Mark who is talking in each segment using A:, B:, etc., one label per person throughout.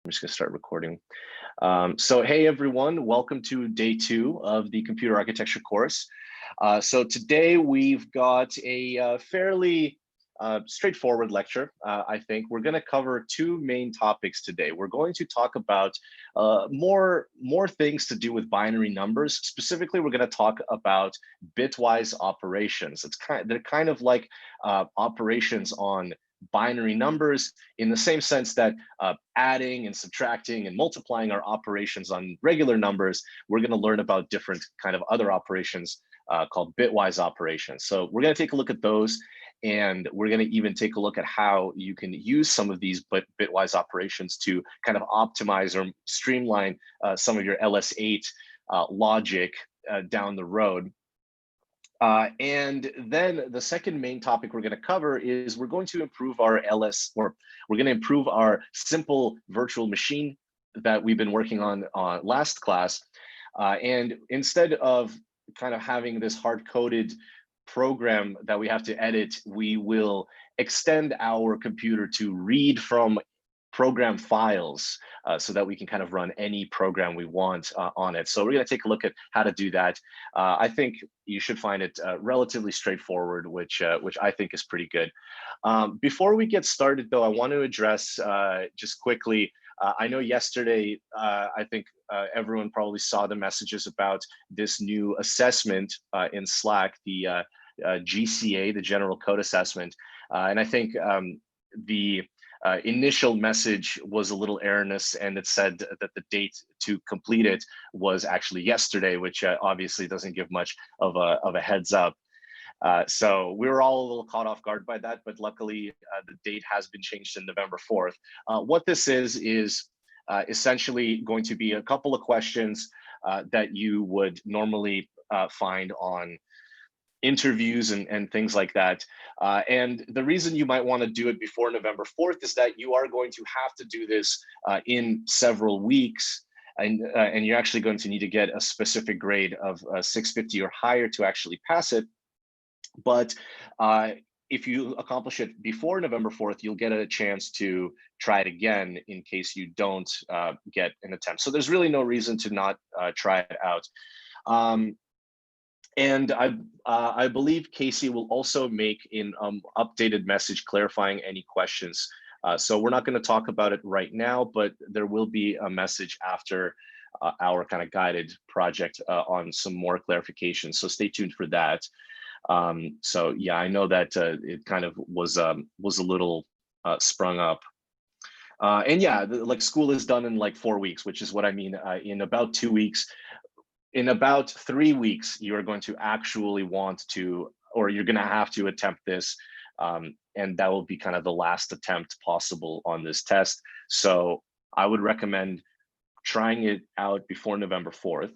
A: I'm just gonna start recording. So hey everyone, welcome to day 2 of the computer architecture course. So today we've got a fairly straightforward lecture. I think we're going to cover 2 main topics today. We're going to talk about more things to do with binary numbers. Specifically, we're going to talk about bitwise operations. They're kind of like operations on binary numbers in the same sense that adding and subtracting and multiplying are operations on regular numbers. We're going to learn about different kind of other operations called bitwise operations. So we're going to take a look at those, and we're going to even take a look at how you can use some of these bitwise operations to kind of optimize or streamline some of your LS8 logic down the road. And then the second main topic we're going to cover is we're going to improve our we're going to improve our simple virtual machine that we've been working on last class. And instead of kind of having this hard-coded program that we have to edit, we will extend our computer to read from program files so that we can kind of run any program we want on it. So we're going to take a look at how to do that. I think you should find it relatively straightforward, which I think is pretty good. Before we get started, though, I want to address just quickly. I know yesterday, I think everyone probably saw the messages about this new assessment in Slack, the GCA, the General Code Assessment. And I think the initial message was a little erroneous, and it said that the date to complete it was actually yesterday, which obviously doesn't give much of a heads up. So we were all a little caught off guard by that, but luckily the date has been changed to November 4th. What this is essentially going to be a couple of questions that you would normally find on interviews and things like that. And the reason you might want to do it before November 4th is that you are going to have to do this in several weeks. And you're actually going to need to get a specific grade of 650 or higher to actually pass it. But if you accomplish it before November 4th, you'll get a chance to try it again in case you don't get an attempt. So there's really no reason to not try it out. And I believe Casey will also make an updated message clarifying any questions. So we're not going to talk about it right now, but there will be a message after our kind of guided project on some more clarifications. So stay tuned for that. So yeah, I know that it kind of was a little sprung up. And yeah, like school is done in like 4 weeks, which is what I mean. In about 2 weeks, in about 3 weeks, you are going to actually want to, or you're going to have to attempt this. And that will be kind of the last attempt possible on this test. So I would recommend trying it out before November 4th.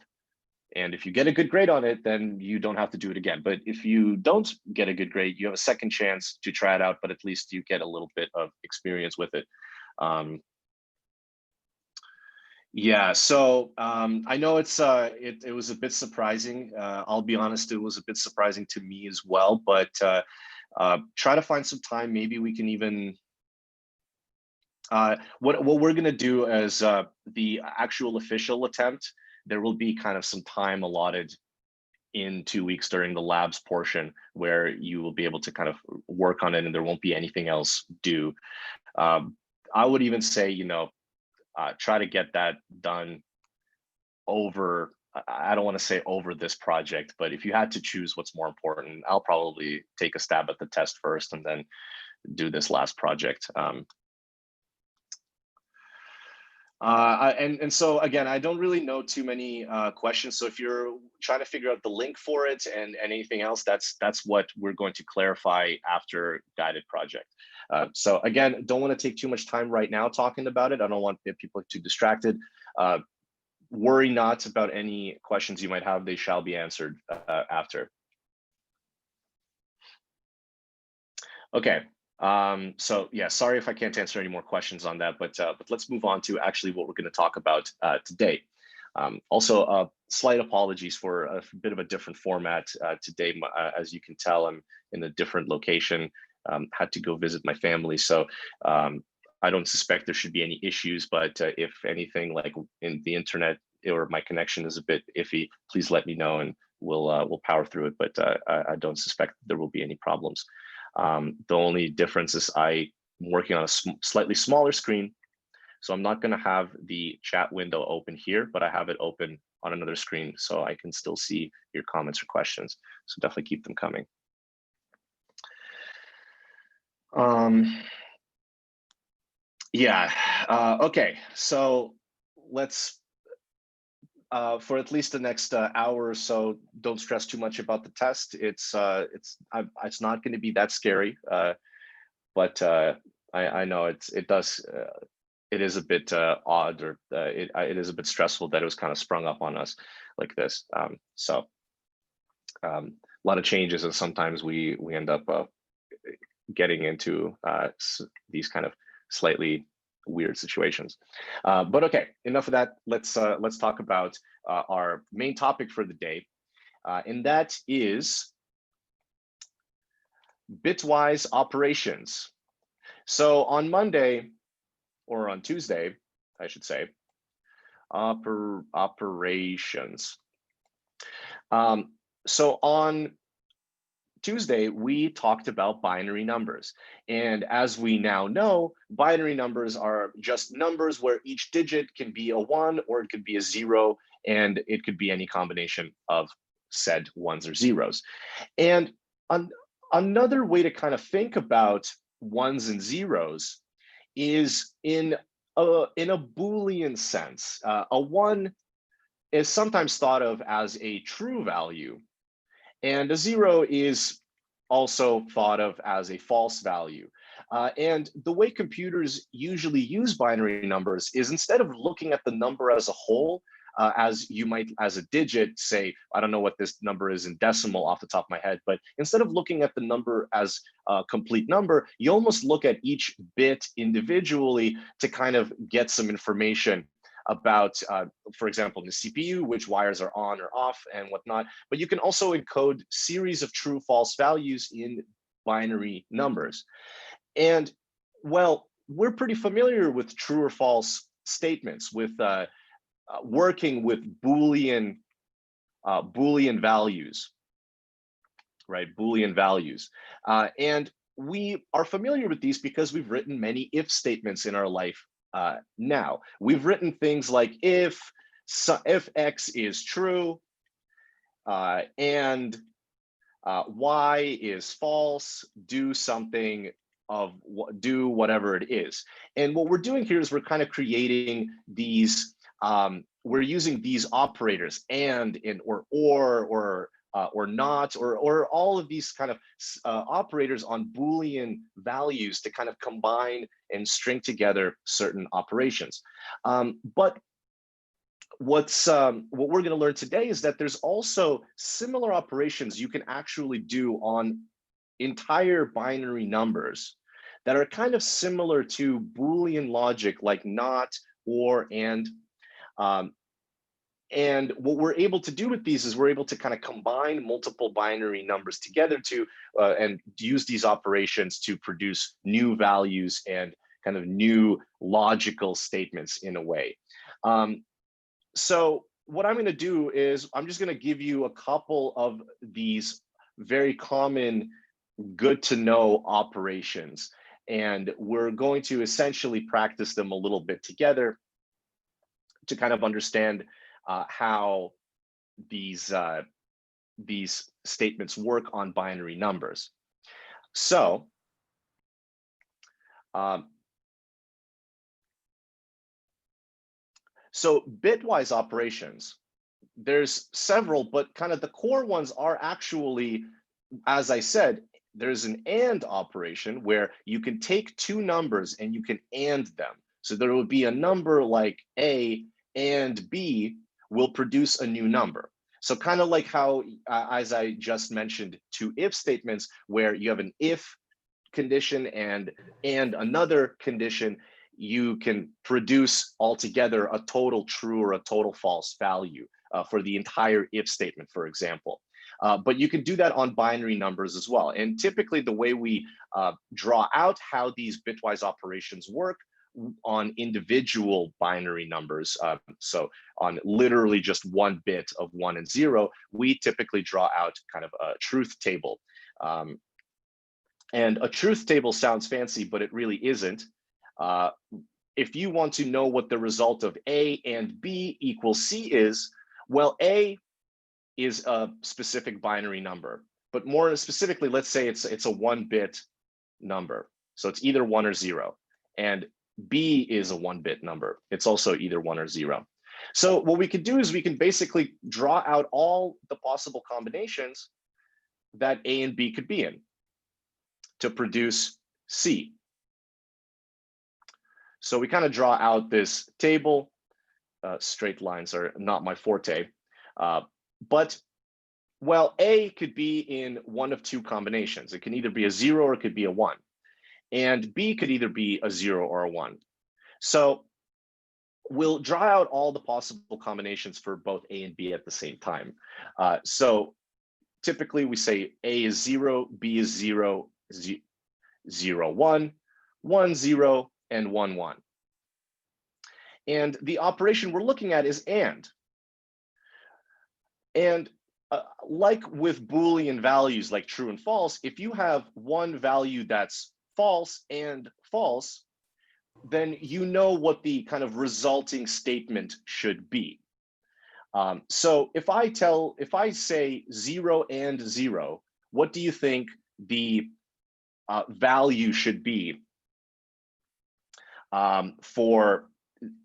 A: And if you get a good grade on it, then you don't have to do it again. But if you don't get a good grade, you have a second chance to try it out, but at least you get a little bit of experience with it. Yeah, so I know it was a bit surprising. I'll be honest, it was a bit surprising to me as well, but try to find some time. Maybe we can even, what we're gonna do as the actual official attempt, there will be kind of some time allotted in 2 weeks during the labs portion where you will be able to kind of work on it and there won't be anything else due. I would even say, try to get that done over, I don't want to say over this project, but if you had to choose what's more important, I'll probably take a stab at the test first and then do this last project. And so again, I don't really know too many questions. So if you're trying to figure out the link for it and anything else, that's what we're going to clarify after guided project. So again, don't want to take too much time right now talking about it. I don't want people too distracted. Worry not about any questions you might have. They shall be answered after. Okay. So yeah, sorry if I can't answer any more questions on that, but let's move on to actually what we're going to talk about today. Also, slight apologies for a bit of a different format today. As you can tell, I'm in a different location. Had to go visit my family, so I don't suspect there should be any issues, but if anything, like in the internet or my connection is a bit iffy, please let me know and we'll power through it. But I don't suspect there will be any problems. The only difference is I'm working on a slightly smaller screen, so I'm not going to have the chat window open here, but I have it open on another screen so I can still see your comments or questions. So definitely keep them coming. Yeah, okay, so let's, for at least the next hour or so, don't stress too much about the test. It's not going to be that scary, but I know it is a bit odd, or it is a bit stressful that it was kind of sprung up on us like this. So a lot of changes, and sometimes we end up getting into these kind of slightly weird situations. But okay, enough of that. Let's talk about our main topic for the day, and that is Bitwise operations. So on Monday, or on Tuesday, I should say, operations. So on Tuesday, we talked about binary numbers. And as we now know, binary numbers are just numbers where each digit can be a 1 or it could be a 0, and it could be any combination of said ones or zeros. And another way to kind of think about ones and zeros is in a Boolean sense. A 1 is sometimes thought of as a true value, and a 0 is also thought of as a false value. And the way computers usually use binary numbers is, instead of looking at the number as a whole, as you might, as a digit, say, I don't know what this number is in decimal off the top of my head, but instead of looking at the number as a complete number, you almost look at each bit individually to kind of get some information about, for example, in the CPU, which wires are on or off and whatnot. But you can also encode series of true false values in binary numbers. And well, we're pretty familiar with true or false statements, with working with Boolean values, right? Boolean values. And we are familiar with these because we've written many if statements in our life. Now, we've written things like if X is true, and Y is false, do something of do whatever it is. And what we're doing here is we're kind of creating these, we're using these operators, and or not, or all of these kind of operators on Boolean values to kind of combine and string together certain operations. But what we're going to learn today is that there's also similar operations you can actually do on entire binary numbers that are kind of similar to Boolean logic, like not, or, and. And what we're able to do with these is we're able to kind of combine multiple binary numbers together to and use these operations to produce new values and kind of new logical statements in a way. So what I'm going to do is I'm just going to give you a couple of these very common good to know operations, and we're going to essentially practice them a little bit together to kind of understand how these statements work on binary numbers. So bitwise operations, there's several, but kind of the core ones are actually, as I said, there's an AND operation where you can take two numbers and you can AND them. So there would be a number like A and B will produce a new number. So kind of like how, as I just mentioned, two if statements where you have an if condition and another condition, you can produce altogether a total true or a total false value for the entire if statement, for example. But you can do that on binary numbers as well. And typically the way we draw out how these bitwise operations work on individual binary numbers, so on literally just one bit of 1 and 0, we typically draw out kind of a truth table. And a truth table sounds fancy, but it really isn't. If you want to know what the result of A and B equals C is, well, A is a specific binary number, but more specifically, let's say it's a 1-bit number. So it's either 1 or 0. And B is a 1-bit number. It's also either 1 or 0. So what we could do is we can basically draw out all the possible combinations that A and B could be in to produce C. So we kind of draw out this table. Straight lines are not my forte. But, well, A could be in one of two combinations. It can either be a 0 or it could be a 1. And B could either be a 0 or a 1. So we'll draw out all the possible combinations for both A and B at the same time. So typically we say A is 0, B is 0, 0, 1, 1, 0, and 1, 1. And the operation we're looking at is AND. And like with Boolean values like true and false, if you have one value that's false and false, then you know what the kind of resulting statement should be. So if I say 0 and 0, what do you think the value should be for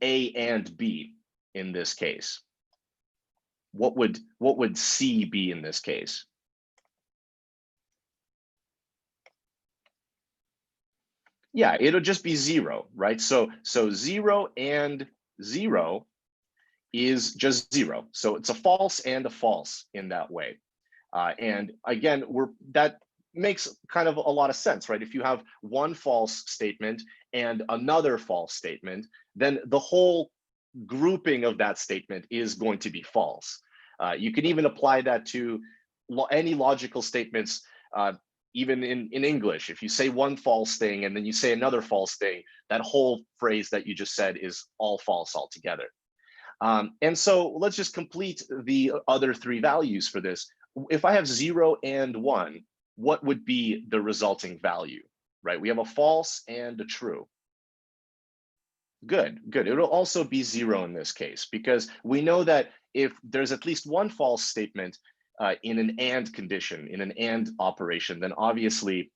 A: A and B in this case? What would C be in this case? Yeah, it'll just be 0, right? So 0 and 0 is just 0. So it's a false and a false in that way. And again, that makes kind of a lot of sense, right? If you have one false statement and another false statement, then the whole grouping of that statement is going to be false. You can even apply that to any logical statements, even in English. If you say one false thing and then you say another false thing, that whole phrase that you just said is all false altogether. And so let's just complete the other three values for this. If I have 0 and 1, what would be the resulting value, right? We have a false and a true. Good. It'll also be 0 in this case, because we know that if there's at least one false statement in an AND condition, in an AND operation, then obviously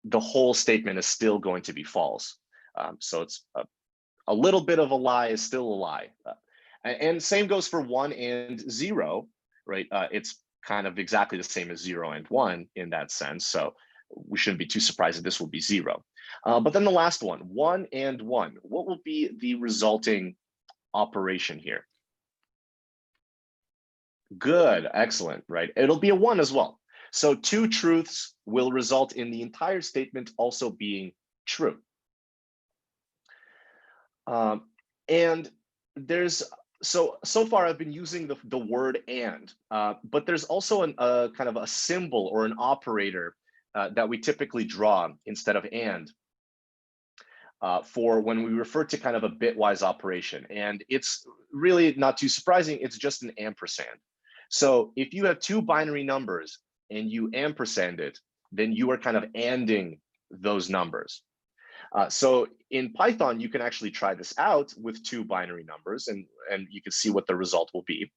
A: the whole statement is still going to be false. So it's a little bit of a lie is still a lie. And same goes for 1 and 0, right? It's kind of exactly the same as 0 and 1 in that sense. So we shouldn't be too surprised that this will be 0. But then the last one, 1 and 1, what will be the resulting operation here? Good, excellent, right? It'll be a 1 as well. So 2 truths will result in the entire statement also being true. And there's, so far I've been using the word and, but there's also a kind of a symbol or an operator that we typically draw instead of and for when we refer to kind of a bitwise operation. And it's really not too surprising, it's just an ampersand. So if you have two binary numbers and you ampersand it, then you are kind of anding those numbers. So in Python, you can actually try this out with two binary numbers and you can see what the result will be.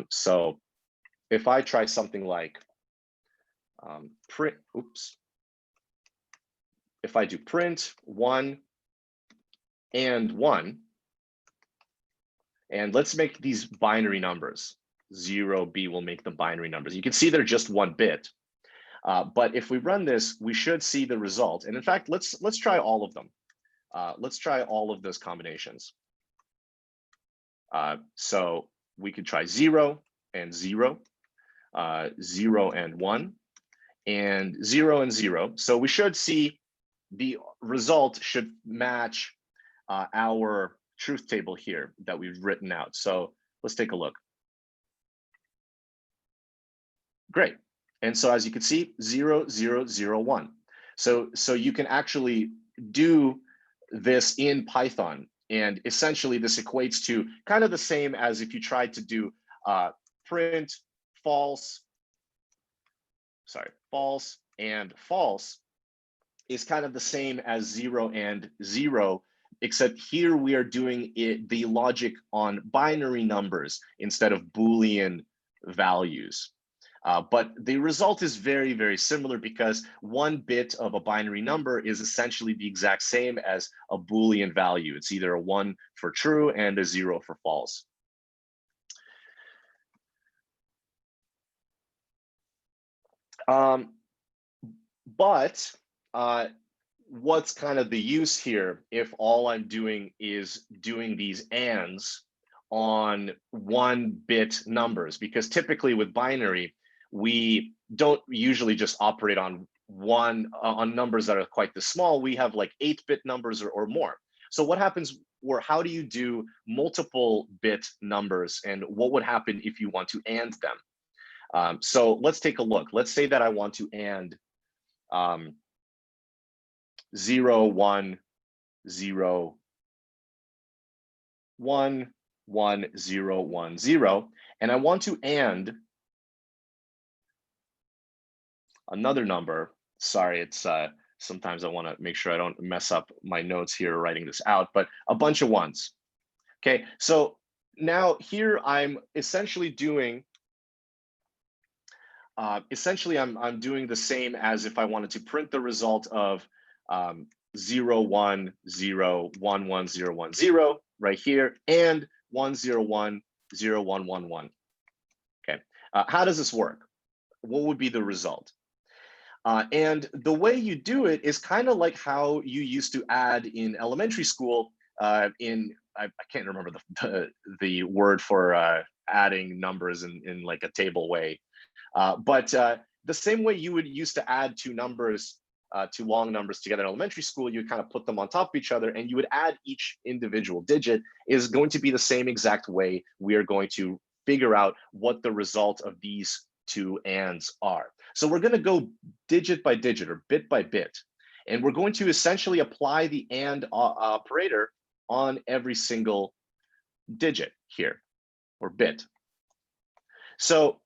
A: So if I try something like print, if I do print 1 and 1, and let's make these binary numbers, 0, B will make them binary numbers. You can see they're just 1 bit. But if we run this, we should see the result. And in fact, let's try all of them. Let's try all of those combinations. So we could try 0 and 0, 0 and 1, and 0 and 0. So we should see the result should match our truth table here that we've written out. So let's take a look. Great. And so as you can see, 0, 0, 0, 1. So you can actually do this in Python. And essentially this equates to kind of the same as if you tried to do print false, false and false is kind of the same as 0 and 0, except here we are doing the logic on binary numbers instead of Boolean values. But the result is very, very similar because 1 bit of a binary number is essentially the exact same as a Boolean value. It's either a 1 for true and a 0 for false. But what's kind of the use here if all I'm doing is doing these ands on 1-bit numbers? Because typically with binary, we don't usually just operate on on numbers that are quite this small. We have like 8-bit numbers or more. So what happens, or how do you do multiple bit numbers, and what would happen if you want to and them? So let's take a look. Let's say that I want to and 0, 1, 0, 1, 1, 0, 1, 0, and I want to and another number. Sorry, it's sometimes I want to make sure I don't mess up my notes here writing this out, but a bunch of ones. Okay, so now here I'm essentially doing I'm doing the same as if I wanted to print the result of 0, 1, 0, 1, 1, 0, 1, 0 right here, and 1, 0, 1, 0, 1, 1, 1. Okay, how does this work? What would be the result? And the way you do it is kind of like how you used to add in elementary school. I can't remember the word for adding numbers in like a table way. But the same way you would used to add two long numbers together in elementary school, you kind of put them on top of each other and you would add each individual digit, is going to be the same exact way we are going to figure out what the result of these two ands are. So we're going to go digit by digit or bit by bit, and we're going to essentially apply the and operator on every single digit here or bit. So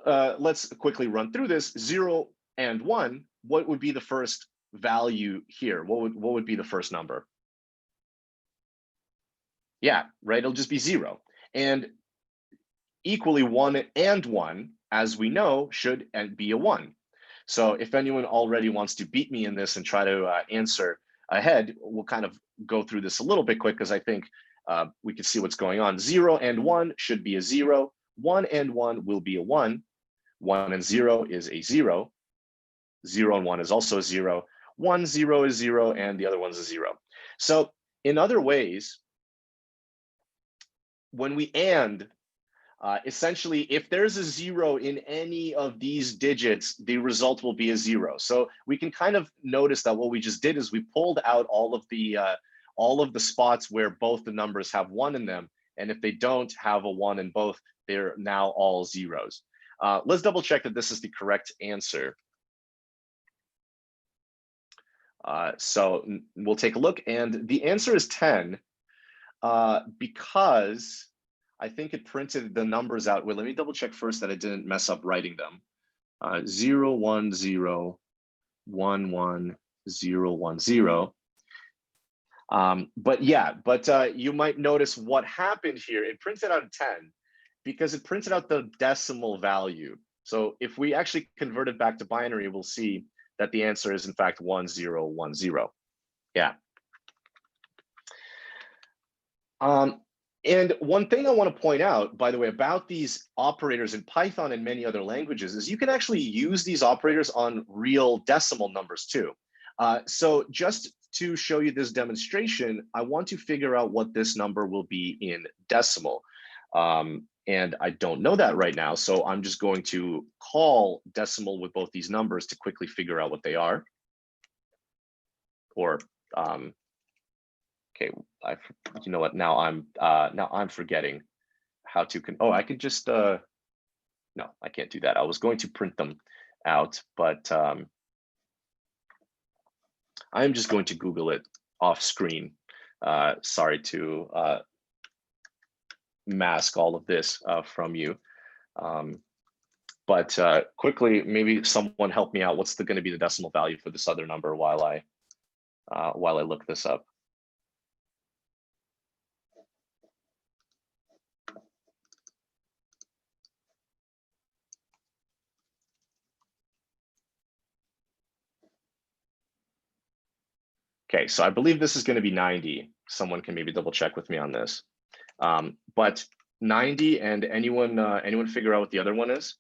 A: let's quickly run through this. 0 and 1, what would be the first value here? What would be the first number? Yeah, right, it'll just be 0. And equally 1 and 1, as we know, should be a 1. So if anyone already wants to beat me in this and try to answer ahead, we'll kind of go through this a little bit quick because I think we can see what's going on. 0 and 1 should be a 0. 1 and 1 will be a 1. 1 and 0 is a 0. 0 and 1 is also a 0. 1, 0 is 0, and the other one's a 0. So in other ways, when we and, essentially, if there's a 0 in any of these digits, the result will be a 0. So we can kind of notice that what we just did is we pulled out all of the spots where both the numbers have 1 in them, and if they don't have a 1 in both, they're now all zeros. Let's double check that this is the correct answer. So we'll take a look, and the answer is 10 because I think it printed the numbers out. Wait, let me double check first that I didn't mess up writing them. 0, 1, 0, 1, 1, 0, 1, 0. But you might notice what happened here. It printed out a 10 because it printed out the decimal value. So if we actually convert it back to binary, we'll see that the answer is in fact 1, 0, 1, 0. Yeah. And one thing I want to point out, by the way, about these operators in Python and many other languages is you can actually use these operators on real decimal numbers too. So just to show you this demonstration, I want to figure out what this number will be in decimal. And I don't know that right now, so I'm just going to call decimal with both these numbers to quickly figure out what they are. Or okay, you know what? Now I'm forgetting how to. I could just no, I can't do that. I was going to print them out, but I'm just going to Google it off screen. Sorry to mask all of this from you. But quickly, maybe someone help me out. What's going to be the decimal value for this other number while I look this up? Okay, so I believe this is going to be 90. Someone can maybe double check with me on this. But 90, and anyone figure out what the other one is?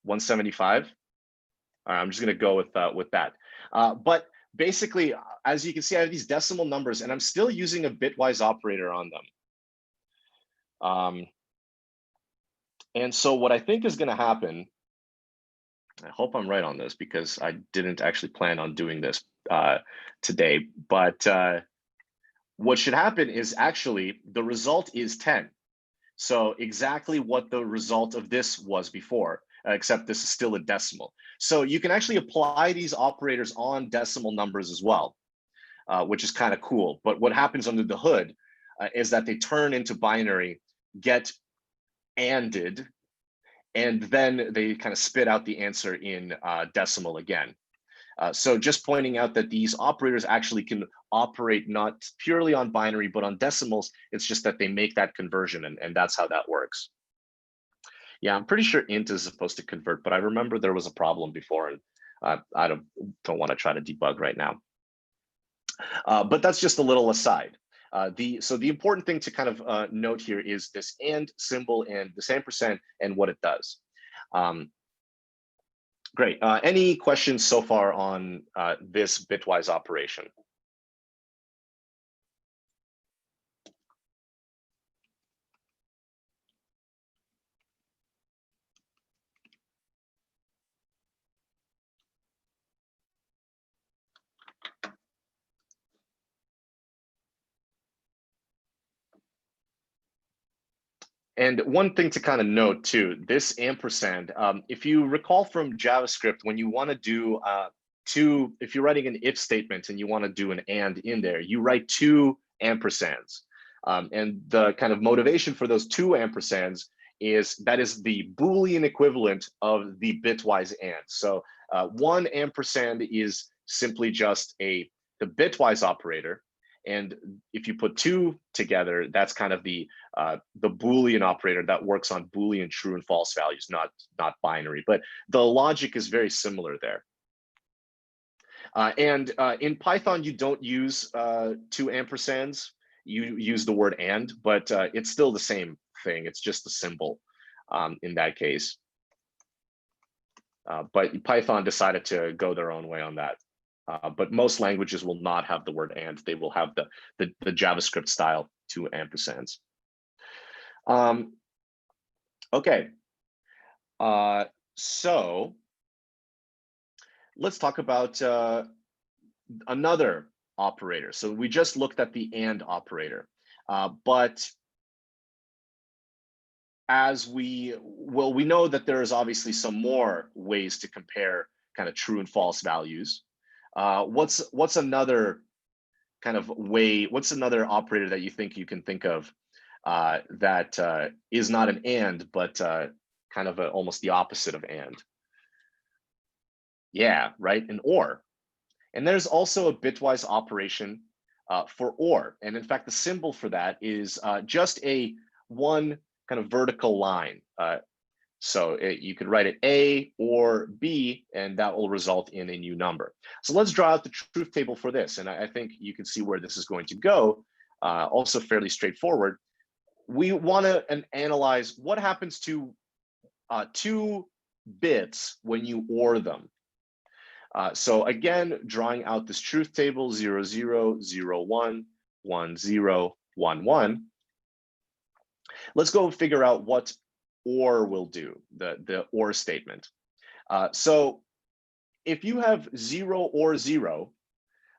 A: 175. All right, I'm just going to go with that. But basically, as you can see, I have these decimal numbers, and I'm still using a bitwise operator on them. And so what I think is going to happen, I hope I'm right on this because I didn't actually plan on doing this today, but what should happen is actually the result is 10. So exactly what the result of this was before, except this is still a decimal. So you can actually apply these operators on decimal numbers as well, which is kind of cool. But what happens under the hood is that they turn into binary, get ANDed, and then they kind of spit out the answer in decimal again. So just pointing out that these operators actually can operate not purely on binary, but on decimals. It's just that they make that conversion, and that's how that works. Yeah, I'm pretty sure int is supposed to convert, but I remember there was a problem before, and I don't want to try to debug right now. But that's just a little aside. So the important thing to kind of note here is this and symbol and this ampersand and what it does. Great. Any questions so far on this bitwise operation? And one thing to kind of note too, this ampersand, if you recall from JavaScript, when you want to do if you're writing an if statement and you want to do an and in there, you write two ampersands. And the kind of motivation for those two ampersands is that is the Boolean equivalent of the bitwise and. So one ampersand is simply just the bitwise operator. And if you put two together, that's kind of the Boolean operator that works on Boolean true and false values, not binary. But the logic is very similar there. And in Python, you don't use two ampersands. You use the word and, but it's still the same thing. It's just a symbol in that case. But Python decided to go their own way on that. But most languages will not have the word and. They will have the JavaScript style two ampersands. Okay. So let's talk about another operator. So we just looked at the and operator, but as we know that there is obviously some more ways to compare kind of true and false values. What's another kind of way? What's another operator that you think you can think of that is not an and, but kind of almost the opposite of and? Yeah, right, an or. And there's also a bitwise operation for or. And in fact, the symbol for that is just one kind of vertical line. So you could write it A or B, and that will result in a new number. So let's draw out the truth table for this. And I think you can see where this is going to go. Also fairly straightforward. We want to analyze what happens to two bits when you OR them. So again, drawing out this truth table, 0, 0, 0, 1, 1, 0, 1, 1. Let's go figure out what OR will do, the OR statement. So if you have 0 or 0,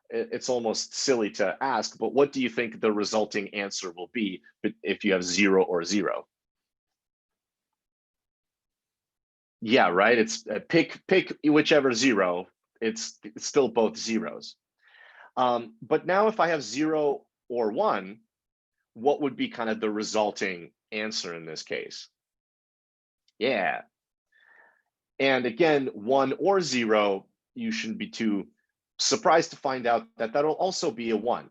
A: it's almost silly to ask, but what do you think the resulting answer will be if you have 0 or 0? Yeah, right. It's pick whichever 0. It's still both zeros. But now if I have 0 or 1, what would be kind of the resulting answer in this case? Yeah. And again, 1 or 0, you shouldn't be too surprised to find out that that'll also be a 1,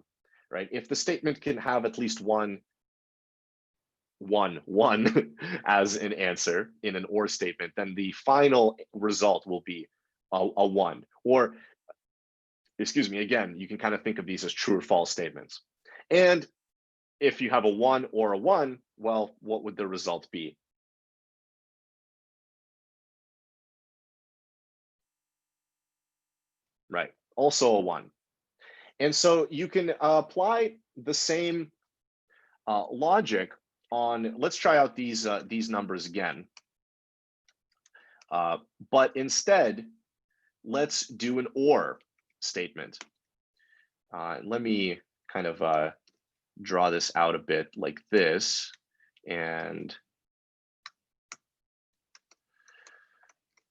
A: right? If the statement can have at least one as an answer in an or statement, then the final result will be a 1. Or, excuse me, again, you can kind of think of these as true or false statements. And if you have a 1 or a 1, well, what would the result be? Right, also a 1. And so you can apply the same logic on, let's try out these numbers again. But instead, let's do an or statement. Let me kind of draw this out a bit like this, and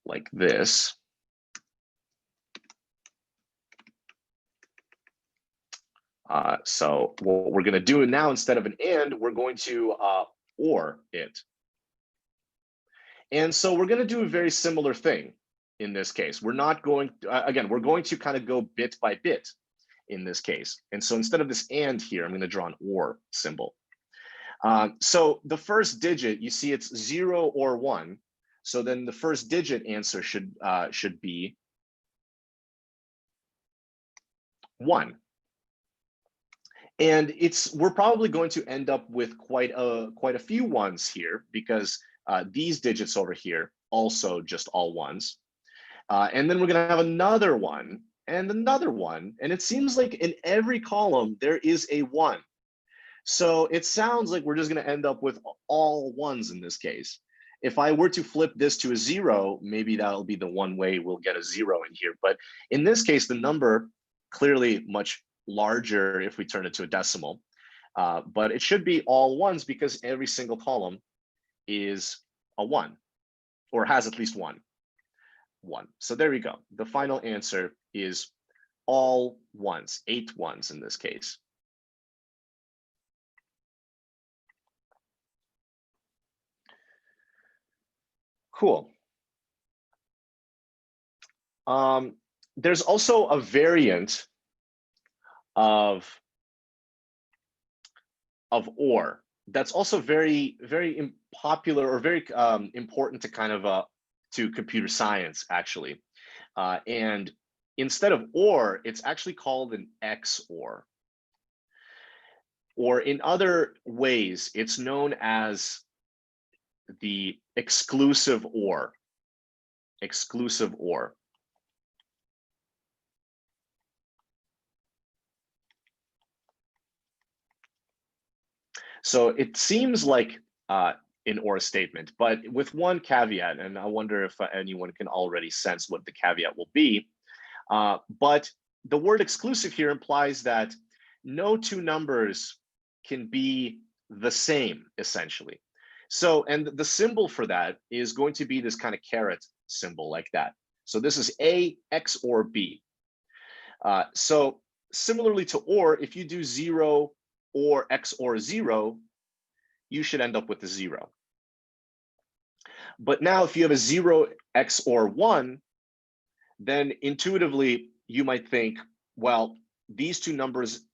A: like this. So what we're going to do now, instead of an and, we're going to or it. And so we're going to do a very similar thing in this case. We're not going, again, we're going to kind of go bit by bit in this case. And so instead of this and here, I'm going to draw an or symbol. So the first digit, you see it's 0 or 1. So then the first digit answer should be 1. And we're probably going to end up with quite a few ones here, because these digits over here also just all ones. And then we're going to have another one and another one. And it seems like in every column there is a 1. So it sounds like we're just going to end up with all ones in this case. If I were to flip this to a 0, maybe that'll be the one way we'll get a 0 in here. But in this case, the number clearly much larger if we turn it to a decimal. But it should be all ones because every single column is a 1, or has at least one. So there we go. The final answer is all ones, 8 ones in this case. Cool. There's also a variant of or that's also very popular, or very important to kind of to computer science actually. And instead of or, it's actually called an XOR. Or in other ways, it's known as the exclusive OR. Exclusive OR. So it seems like an OR statement, but with one caveat, and I wonder if anyone can already sense what the caveat will be. But the word exclusive here implies that no two numbers can be the same, essentially. So, and the symbol for that is going to be this kind of caret symbol like that. So this is A, X, or B. So similarly to OR, if you do 0 or X or 0, you should end up with a 0. But now if you have a 0, X, or 1, then intuitively you might think, well, these two numbers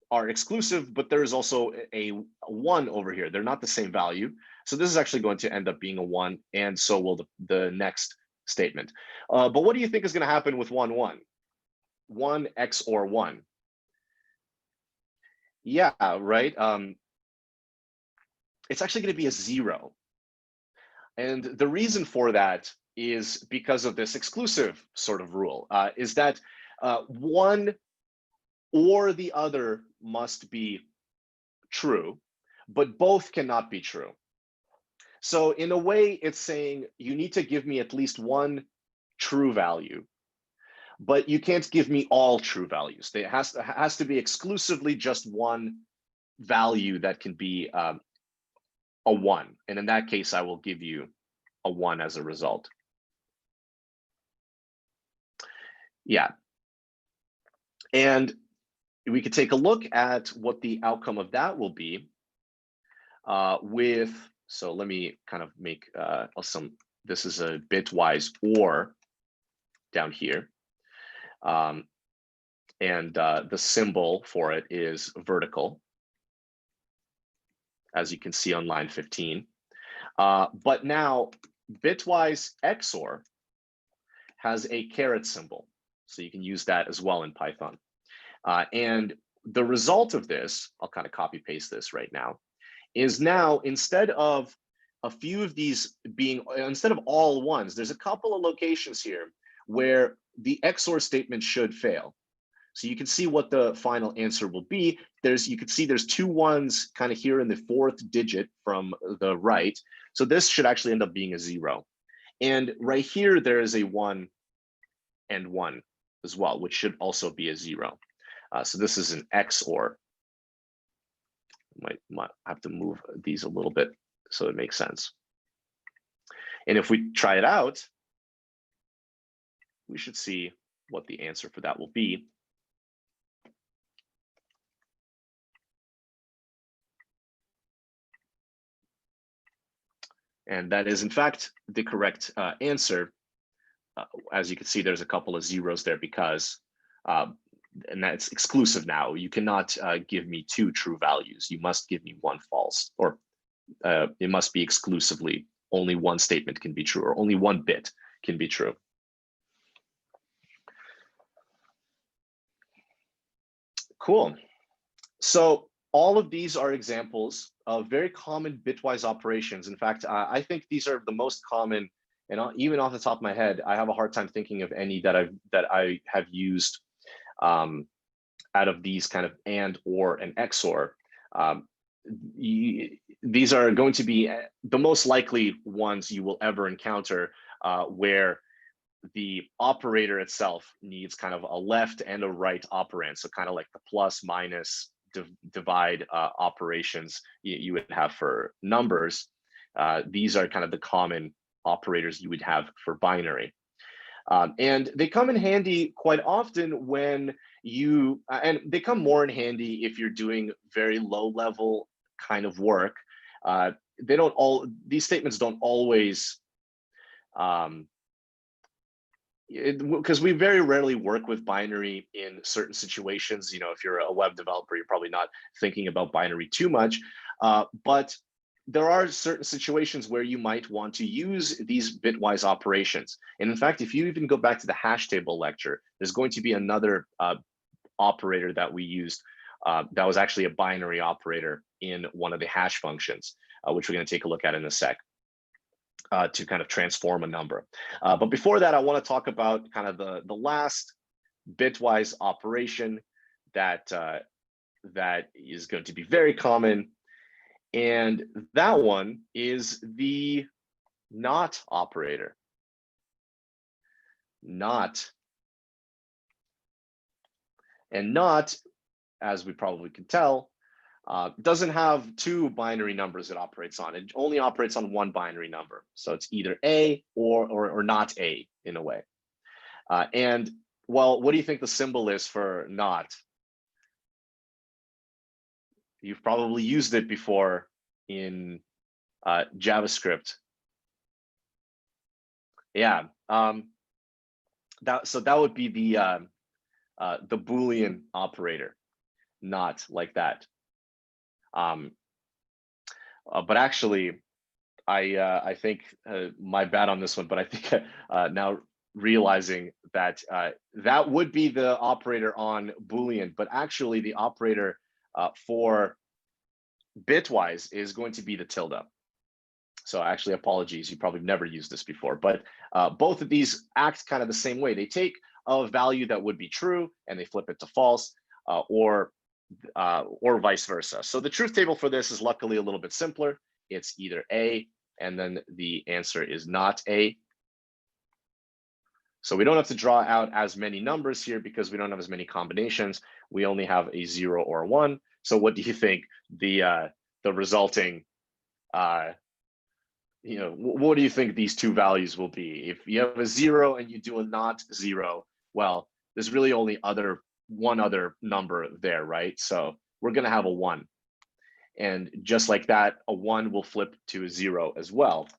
A: are exclusive, but there is also a 1 over here. They're not the same value. So this is actually going to end up being a 1, and so will the next statement. But what do you think is going to happen with 1, 1? 1, X, or 1? Yeah, right. It's actually going to be a 0. And the reason for that is because of this exclusive sort of rule, is that one or the other must be true, but both cannot be true. So in a way, it's saying you need to give me at least one true value, but you can't give me all true values. There has to be exclusively just one value that can be a 1. And in that case, I will give you a 1 as a result. Yeah. And we could take a look at what the outcome of that will be so let me kind of make this is a bitwise OR down here. And the symbol for it is vertical, as you can see on line 15. But now bitwise XOR has a caret symbol, so you can use that as well in Python. And the result of this, I'll kind of copy paste this right now, is now instead of a few of these being, instead of all ones, there's a couple of locations here where the XOR statement should fail. So you can see what the final answer will be. You can see there's 2 ones kind of here in the 4th digit from the right. So this should actually end up being a 0. And right here, there is a 1 and 1 as well, which should also be a 0. So this is an XOR. Might have to move these a little bit so it makes sense. And if we try it out, we should see what the answer for that will be. And that is, in fact, the correct answer. As you can see, there's a couple of zeros there because, and that's exclusive now. You cannot give me 2 true values. You must give me 1 false, or it must be exclusively only 1 statement can be true, or only 1 bit can be true. Cool. So all of these are examples of very common bitwise operations. In fact, I think these are the most common, and even off the top of my head, I have a hard time thinking of any that I have used out of these kind of AND, OR, and XOR. These are going to be the most likely ones you will ever encounter where the operator itself needs kind of a left and a right operand. So kind of like the plus, minus, divide operations you would have for numbers. These are kind of the common operators you would have for binary. And they come in handy quite often when and they come more in handy if you're doing very low level kind of work. These statements don't always, because we very rarely work with binary in certain situations. You know, if you're a web developer, you're probably not thinking about binary too much, but there are certain situations where you might want to use these bitwise operations. And in fact, if you even go back to the hash table lecture, there's going to be another operator that we used that was actually a binary operator in one of the hash functions, which we're going to take a look at in a sec. To kind of transform a number. But before that, I want to talk about kind of the last bitwise operation that is going to be very common. And that one is the not operator. Not. And not, as we probably can tell, doesn't have 2 binary numbers it operates on. It only operates on 1 binary number. So it's either A or not A in a way. And well, what do you think the symbol is for not? You've probably used it before in JavaScript. Yeah. So that would be the Boolean operator, not like that. But actually, I think my bad on this one, but I think now realizing that that would be the operator on Boolean, but actually the operator for bitwise is going to be the tilde. So actually, apologies, you probably never used this before, but both of these act kind of the same way. They take a value that would be true and they flip it to false, or vice versa. So the truth table for this is luckily a little bit simpler. It's either A, and then the answer is not A. So we don't have to draw out as many numbers here because we don't have as many combinations. We only have a 0 or 1. So what do you think the resulting, what do you think these 2 values will be? If you have a 0 and you do a not 0, well, there's really only other one other number there, right? So we're going to have a 1. And just like that, a 1 will flip to a 0 as well.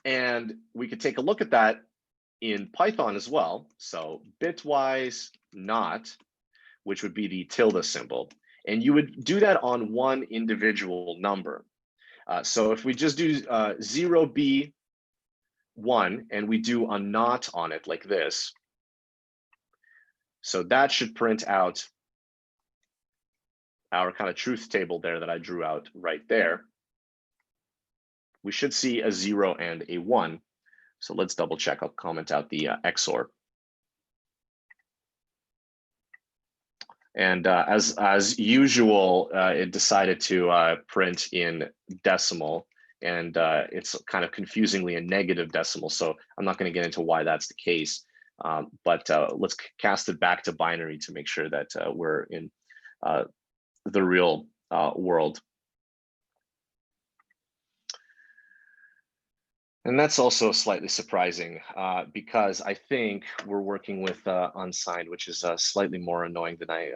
A: And we could take a look at that in Python as well. So bitwise not, which would be the tilde symbol. And you would do that on one individual number. So if we just do 0b1 and we do a not on it like this, so that should print out our kind of truth table there that I drew out right there. We should see a 0 and a 1. So let's double check. I'll comment out the XOR. And as usual, it decided to print in decimal, and it's kind of confusingly a negative decimal. So I'm not going to get into why that's the case, but let's cast it back to binary to make sure that we're in the real world. And that's also slightly surprising because I think we're working with unsigned, which is slightly more annoying than I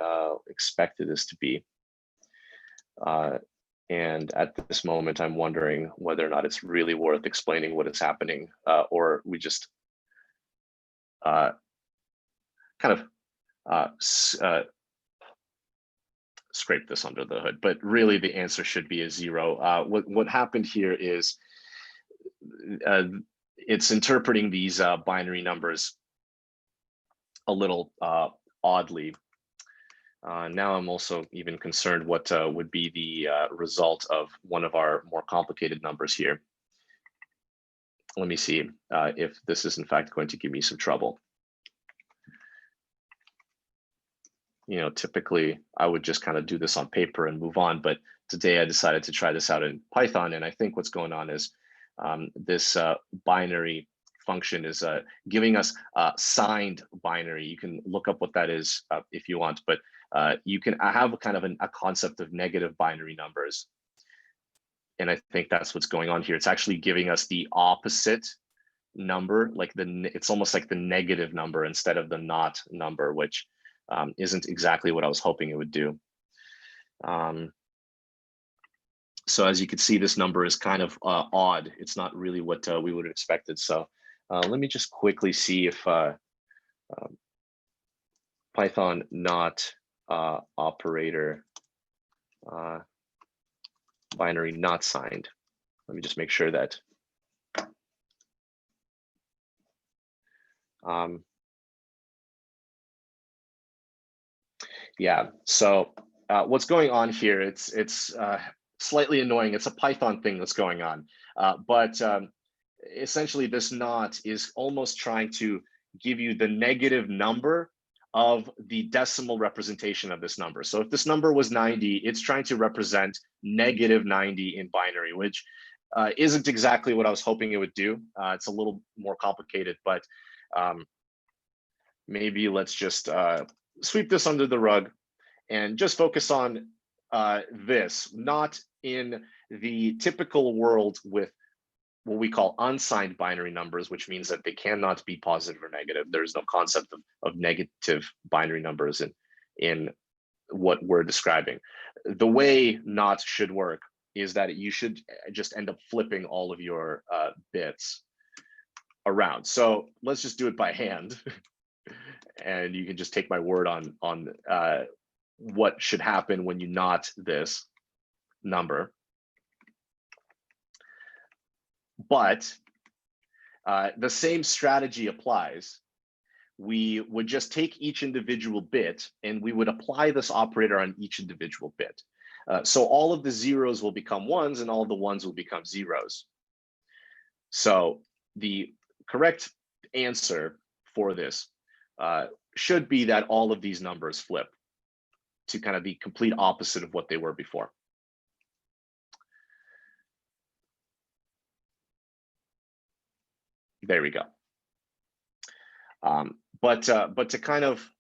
A: expected this to be. And at this moment, I'm wondering whether or not it's really worth explaining what is happening, or we just kind of scrape this under the hood. But really, the answer should be a 0. What happened here is it's interpreting these binary numbers a little oddly. Now I'm also even concerned what would be the result of one of our more complicated numbers here. Let me see if this is in fact going to give me some trouble. You know, typically I would just kind of do this on paper and move on, but today I decided to try this out in Python, and I think what's going on is this binary function is giving us signed binary. You can look up what that is if you want, but you can have kind of a concept of negative binary numbers. And I think that's what's going on here. It's actually giving us the opposite number, like it's almost like the negative number instead of the not number, which isn't exactly what I was hoping it would do. So as you can see, this number is kind of odd. It's not really what we would have expected. So let me just quickly see if Python not operator binary not signed. Let me just make sure that yeah. So what's going on here? It's slightly annoying. It's a Python thing that's going on, but essentially this not is almost trying to give you the negative number of the decimal representation of this number. So if this number was 90, it's trying to represent negative 90 in binary, which isn't exactly what I was hoping it would do. It's a little more complicated, but maybe let's just sweep this under the rug and just focus on this, not in the typical world with what we call unsigned binary numbers, which means that they cannot be positive or negative. There's no concept of negative binary numbers in what we're describing. The way not should work is that you should just end up flipping all of your bits around. So let's just do it by hand. And you can just take my word on what should happen when you not this number. But the same strategy applies. We would just take each individual bit and we would apply this operator on each individual bit. So all of the zeros will become ones and all of the ones will become zeros. So the correct answer for this should be that all of these numbers flip to kind of the complete opposite of what they were before. There we go. But to kind of,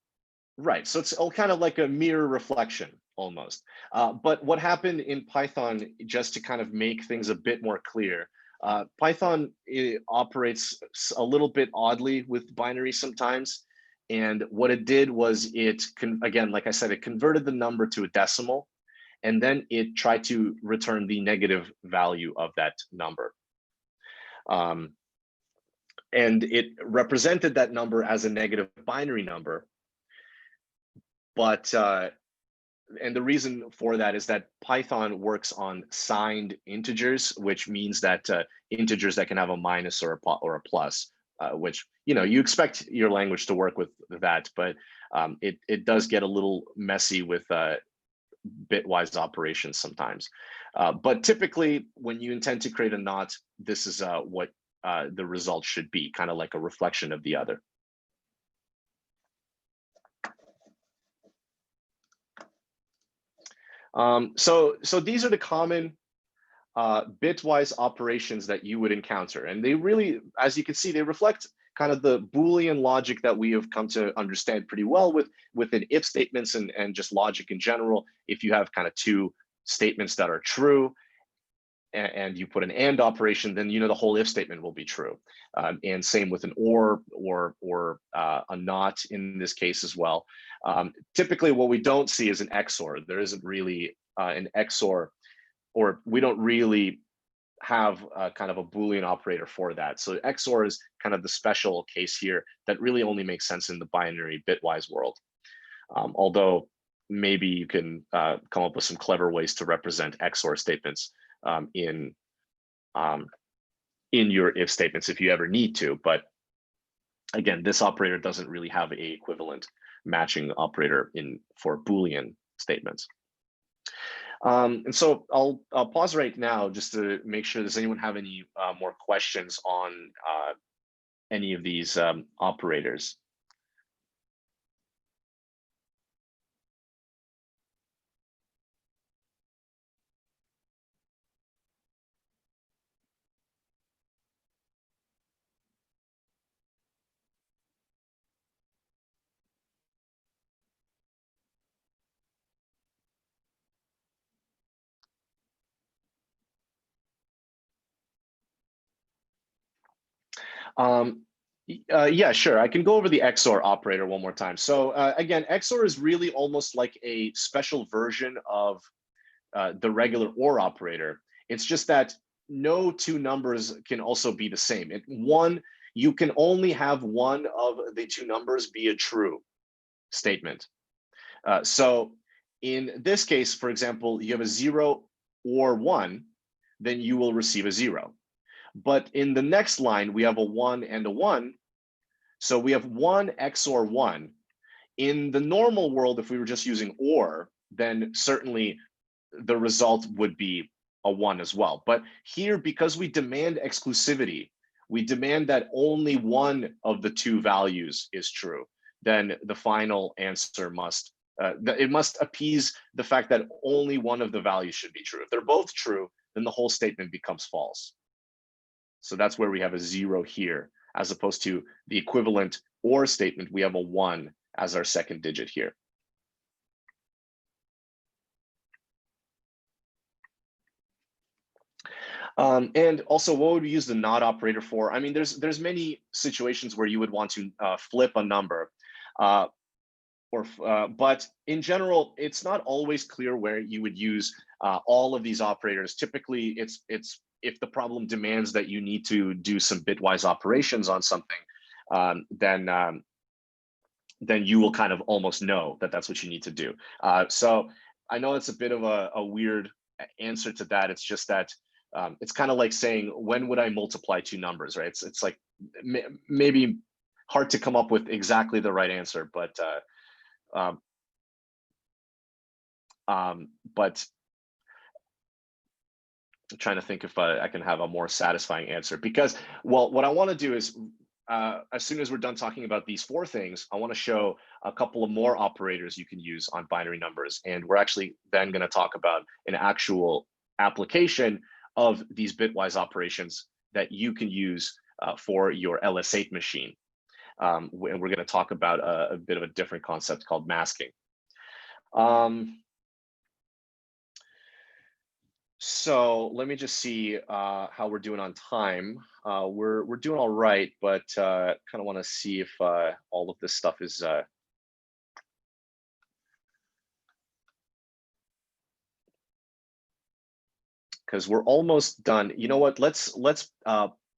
A: right, so it's all kind of like a mirror reflection almost. But what happened in Python, just to kind of make things a bit more clear, Python operates a little bit oddly with binary sometimes. And what it did was again, like I said, it converted the number to a decimal, and then it tried to return the negative value of that number. And it represented that number as a negative binary number. But and the reason for that is that Python works on signed integers, which means that integers that can have a minus or a plus, which, you know, you expect your language to work with that, but it does get a little messy with bitwise operations sometimes. But typically, when you intend to create a not, this is what the result should be, kind of like a reflection of the other. So these are the common bitwise operations that you would encounter. And they really, as you can see, they reflect kind of the Boolean logic that we have come to understand pretty well within if statements and just logic in general. If you have kind of two statements that are true and you put an and operation, then you know the whole if statement will be true. And same with an or a not in this case as well. Typically, what we don't see is an XOR. There isn't really an XOR, or we don't really have kind of a Boolean operator for that. So XOR is kind of the special case here that really only makes sense in the binary bitwise world. Although maybe you can come up with some clever ways to represent XOR statements in your if statements if you ever need to. But again, this operator doesn't really have a equivalent matching operator for Boolean statements. And so I'll pause right now just to make sure, does anyone have any more questions on any of these operators? Yeah, sure. I can go over the XOR operator one more time. So again, XOR is really almost like a special version of the regular OR operator. It's just that no two numbers can also be the same. You can only have one of the two numbers be a true statement. So in this case, for example, you have a 0 or 1, then you will receive a 0. But in the next line, we have a 1 and a 1. So we have 1 XOR 1. In the normal world, if we were just using OR, then certainly the result would be a 1 as well. But here, because we demand exclusivity, we demand that only one of the two values is true, then the final answer must appease the fact that only one of the values should be true. If they're both true, then the whole statement becomes false. So that's where we have a 0 here, as opposed to the equivalent OR statement, we have a 1 as our second digit here. And also, what would we use the not operator for? I mean, there's many situations where you would want to flip a number, but in general, it's not always clear where you would use all of these operators. Typically, it's if the problem demands that you need to do some bitwise operations on something, then you will kind of almost know that that's what you need to do. So I know it's a bit of a weird answer to that. It's just that it's kind of like saying, when would I multiply two numbers, right? It's like maybe hard to come up with exactly the right answer, but I'm trying to think if I can have a more satisfying answer, because, well, what I want to do is, as soon as we're done talking about these four things, I want to show a couple of more operators you can use on binary numbers. And we're actually then going to talk about an actual application of these bitwise operations that you can use for your LS8 machine. And we're going to talk about a bit of a different concept called masking. So So let me just see how we're doing on time. We're doing all right, but kind of want to see if all of this stuff is because we're almost done. You know what? Let's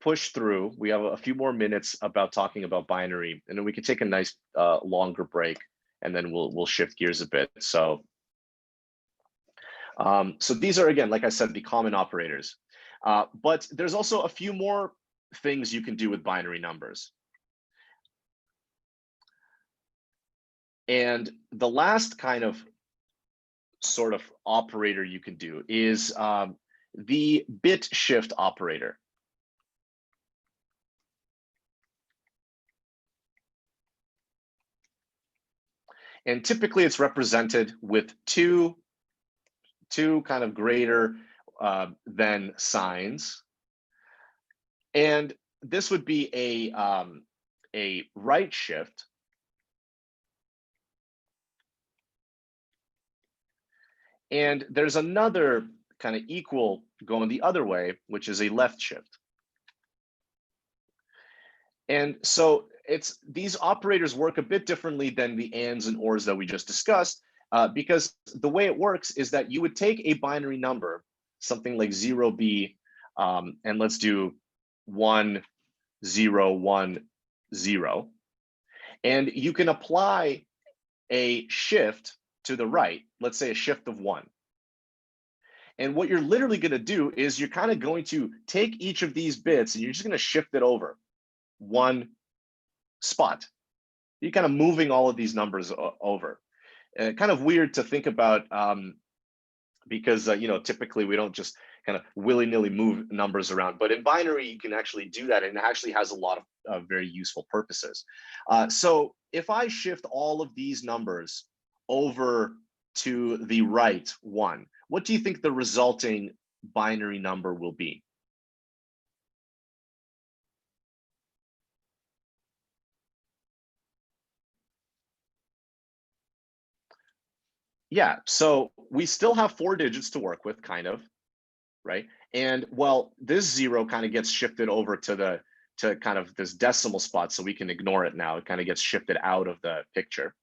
A: push through. We have a few more minutes about talking about binary, and then we can take a nice longer break, and then we'll shift gears a bit. So so these are, again, like I said, the common operators. But there's also a few more things you can do with binary numbers. And the last kind of sort of operator you can do is the bit shift operator. And typically it's represented with two kind of greater than signs. And this would be a right shift. And there's another kind of equal going the other way, which is a left shift. And so these operators work a bit differently than the ands and ors that we just discussed, because the way it works is that you would take a binary number, something like 0b, and let's do 1, 0, 1, 0. And you can apply a shift to the right, let's say a shift of 1. And what you're literally going to do is you're kind of going to take each of these bits and you're just going to shift it over one spot. You're kind of moving all of these numbers over. Kind of weird to think about because typically we don't just kind of willy-nilly move numbers around, but in binary you can actually do that, and it actually has a lot of very useful purposes. So if I shift all of these numbers over to the right one, what do you think the resulting binary number will be? Yeah, so we still have 4 digits to work with, kind of, right? And well, this 0 kind of gets shifted over to kind of this decimal spot, so we can ignore it now. It kind of gets shifted out of the picture.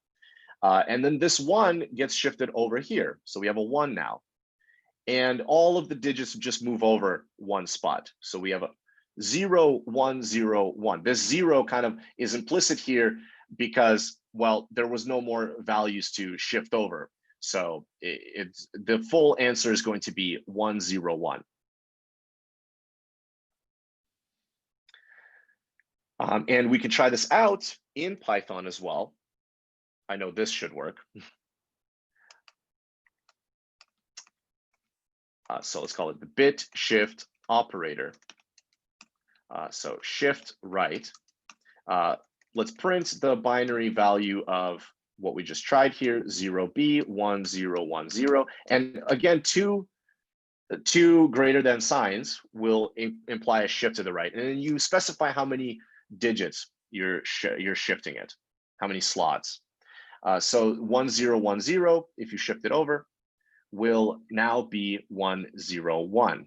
A: And then this 1 gets shifted over here, so we have a 1 now. And all of the digits just move over one spot. So we have a 0, 1, 0, 1. This 0 kind of is implicit here because, well, there was no more values to shift over. So it's the full answer is going to be 1, 0, 1. And we can try this out in Python as well. I know this should work. So let's call it the bit shift operator. So shift right. Let's print the binary value of what we just tried here, 0b, 1, 0, 1, 0. And again, two greater than signs will imply a shift to the right. And then you specify how many digits you're shifting it, how many slots. So 1, 0, 1, 0, if you shift it over, will now be 1, 0, 1.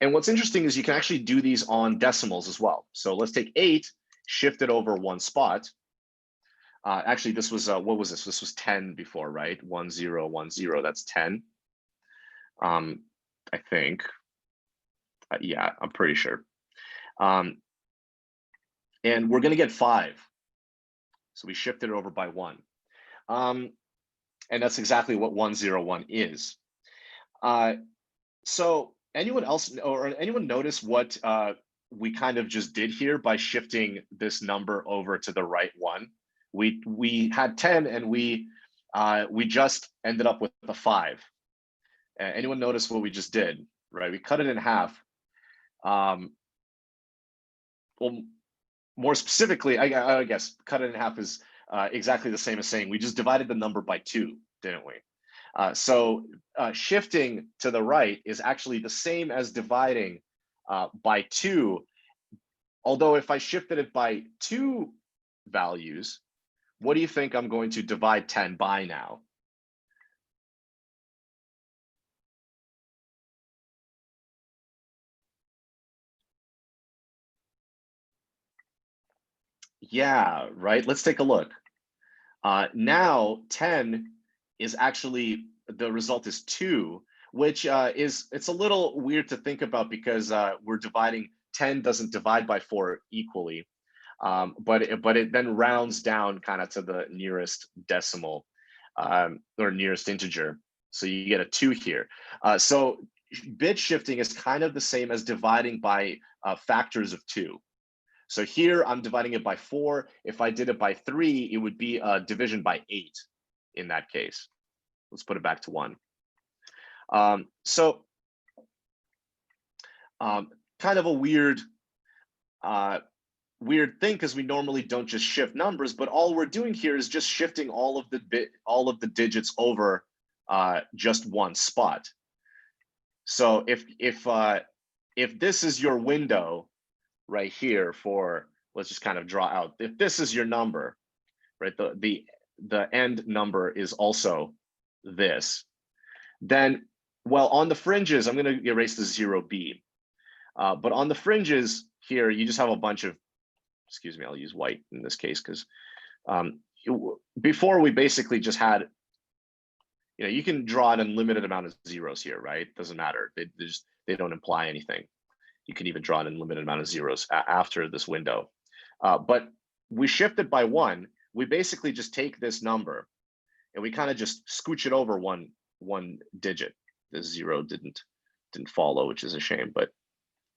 A: And what's interesting is you can actually do these on decimals as well. So let's take 8, shift it over one spot. Actually, this was, what was this? This was 10 before, right? 1, 0, 1, 0, that's 10. I think, yeah, I'm pretty sure. And we're gonna get 5. So we shifted it over by 1. And that's exactly what 1, 0, 1 is. So anyone else or anyone notice what we kind of just did here by shifting this number over to the right one? We had 10 and we just ended up with a 5. Anyone notice what we just did? Right, we cut it in half. Well, more specifically, I guess cut it in half is exactly the same as saying we just divided the number by 2, didn't we? So shifting to the right is actually the same as dividing by 2. Although if I shifted it by 2 values, what do you think I'm going to divide 10 by now? Yeah, right. Let's take a look. Now 10 is actually, the result is 2, which it's a little weird to think about because we're dividing, 10 doesn't divide by 4 equally. But it then rounds down kind of to the nearest decimal, or nearest integer. So you get a 2 here. So bit shifting is kind of the same as dividing by factors of 2. So here I'm dividing it by 4. If I did it by 3, it would be a division by 8 in that case. Let's put it back to 1. So kind of a weird thing, because we normally don't just shift numbers, but all we're doing here is just shifting all of the digits over just one spot. So if this is your window right here for, let's just kind of draw out, if this is your number, right, the end number is also this, then, well, on the fringes, I'm going to erase the 0b, but on the fringes here, you just have a bunch of, excuse me, I'll use white in this case, because before we basically just had, you can draw an unlimited amount of zeros here, right? Doesn't matter. They don't imply anything. You can even draw an unlimited amount of zeros after this window. But we shift it by 1. We basically just take this number and we kind of just scooch it over one digit. The 0 didn't follow, which is a shame, but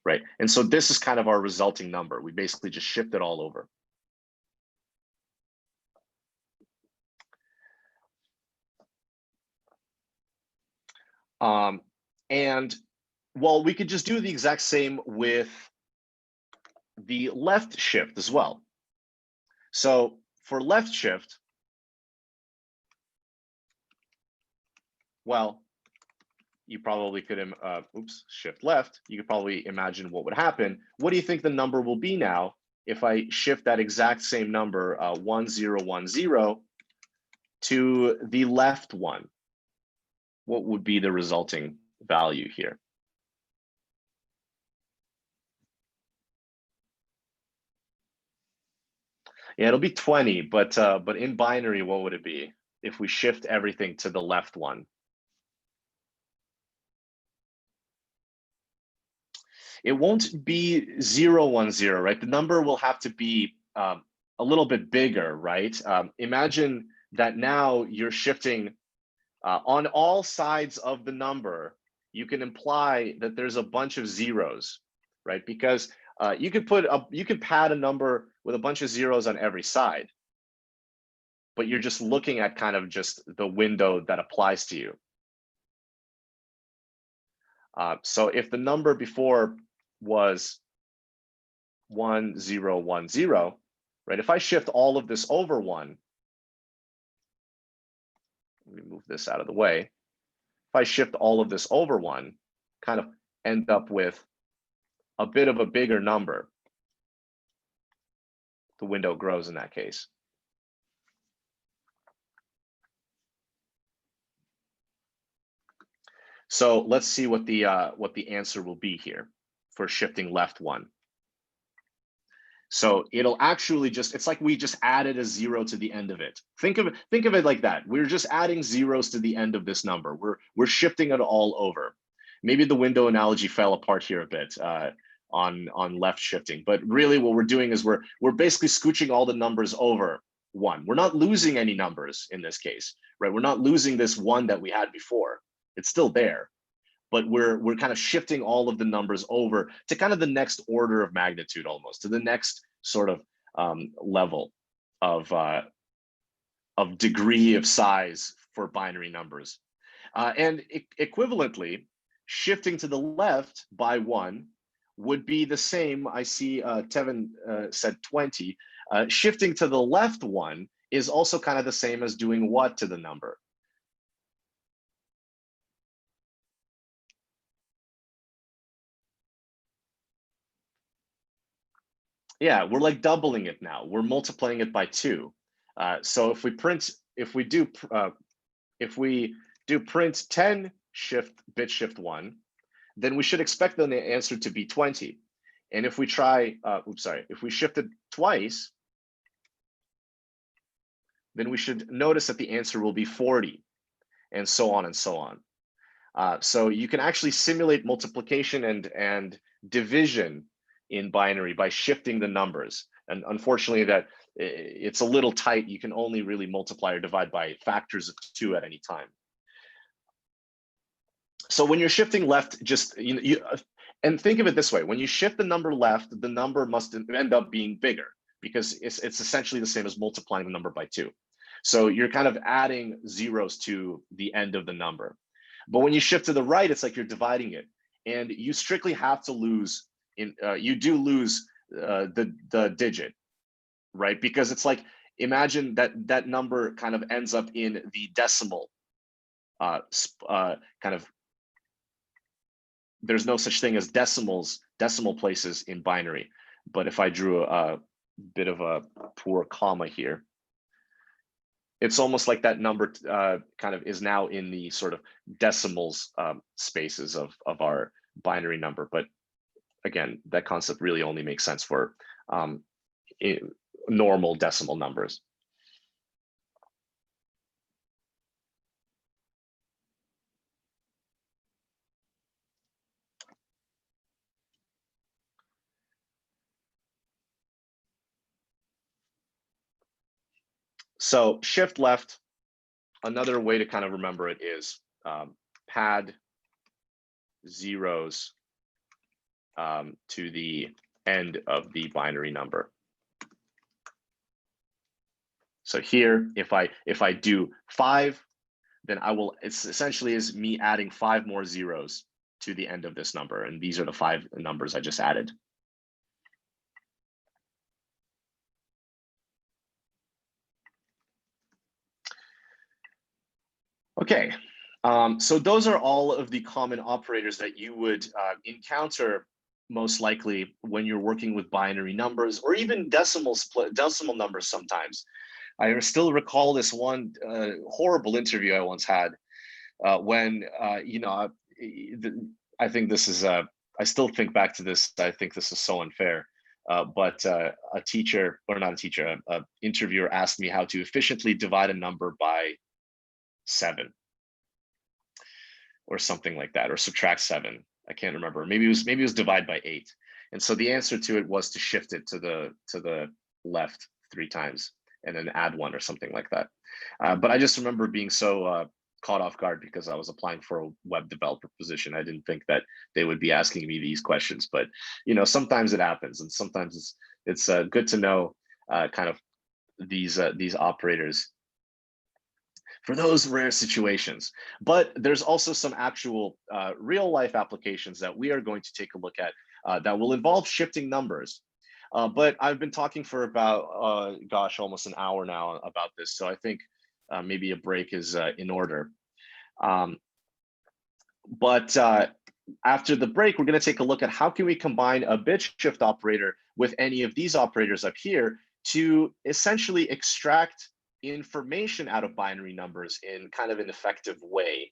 A: right. And so this is kind of our resulting number. We basically just shift it all over. And well, we could just do the exact same with the left shift as well. So for left shift, well, you probably could, shift left, you could probably imagine what would happen. What do you think the number will be now if I shift that exact same number, 1010, to the left one? What would be the resulting value here? Yeah, it'll be 20, but in binary, what would it be if we shift everything to the left one? It won't be 010, right? The number will have to be a little bit bigger, right? Imagine that now you're shifting on all sides of the number. You can imply that there's a bunch of zeros, right? Because you could pad a number with a bunch of zeros on every side, but you're just looking at kind of just the window that applies to you. So if the number before was 1010, right? If I shift all of this over 1, let me move this out of the way. If I shift all of this over 1, kind of end up with a bit of a bigger number. The window grows in that case. So let's see what the answer will be here for shifting left 1. So it'll actually just, it's like we just added a 0 to the end of it. Think of it like that. We're just adding zeros to the end of this number. We're shifting it all over. Maybe the window analogy fell apart here a bit on left shifting, but really what we're doing is we're basically scooching all the numbers over 1. We're not losing any numbers in this case, right? We're not losing this 1 that we had before. It's still there, but we're kind of shifting all of the numbers over to kind of the next order of magnitude, almost to the next sort of level of degree of size for binary numbers. And equivalently, shifting to the left by 1 would be the same. I see Tevin said 20. Shifting to the left 1 is also kind of the same as doing what to the number? Yeah, we're like doubling it now. We're multiplying it by 2. So if we do print 10 bit shift 1, then we should expect the answer to be 20. And if we try, if we shift it twice, then we should notice that the answer will be 40, and so on and so on. So you can actually simulate multiplication and division in binary by shifting the numbers. And unfortunately, that it's a little tight. You can only really multiply or divide by factors of 2 at any time. So when you're shifting left, just and think of it this way: when you shift the number left, the number must end up being bigger, because it's essentially the same as multiplying the number by 2. So you're kind of adding zeros to the end of the number. But when you shift to the right, it's like you're dividing it, and you strictly have to lose you do lose the digit, right? Because it's like, imagine that number kind of ends up in the decimal kind of. There's no such thing as decimal places in binary. But if I drew a bit of a poor comma here, it's almost like that number kind of is now in the sort of decimals spaces of our binary number. But again, that concept really only makes sense for normal decimal numbers. So shift left, another way to kind of remember it is pad zeros to the end of the binary number. So here, if I do 5, then it's essentially is me adding 5 more zeros to the end of this number. And these are the 5 numbers I just added. Okay, so those are all of the common operators that you would encounter most likely when you're working with binary numbers, or even decimal numbers sometimes. I still recall this one horrible interview I once had when, I think this is, I still think back to this, I think this is so unfair. But a teacher, or not a teacher, an interviewer asked me how to efficiently divide a number by 7 or something like that, or subtract 7. I can't remember. Maybe it was divide by 8. And so the answer to it was to shift it to the left 3 times and then add 1 or something like that. But I just remember being so caught off guard because I was applying for a web developer position. I didn't think that they would be asking me these questions, but sometimes it happens, and sometimes it's good to know kind of these operators for those rare situations. But there's also some actual real life applications that we are going to take a look at that will involve shifting numbers. But I've been talking for about, gosh, almost an hour now about this. So I think maybe a break is in order. But after the break, we're going to take a look at how can we combine a bit shift operator with any of these operators up here to essentially extract information out of binary numbers in kind of an effective way.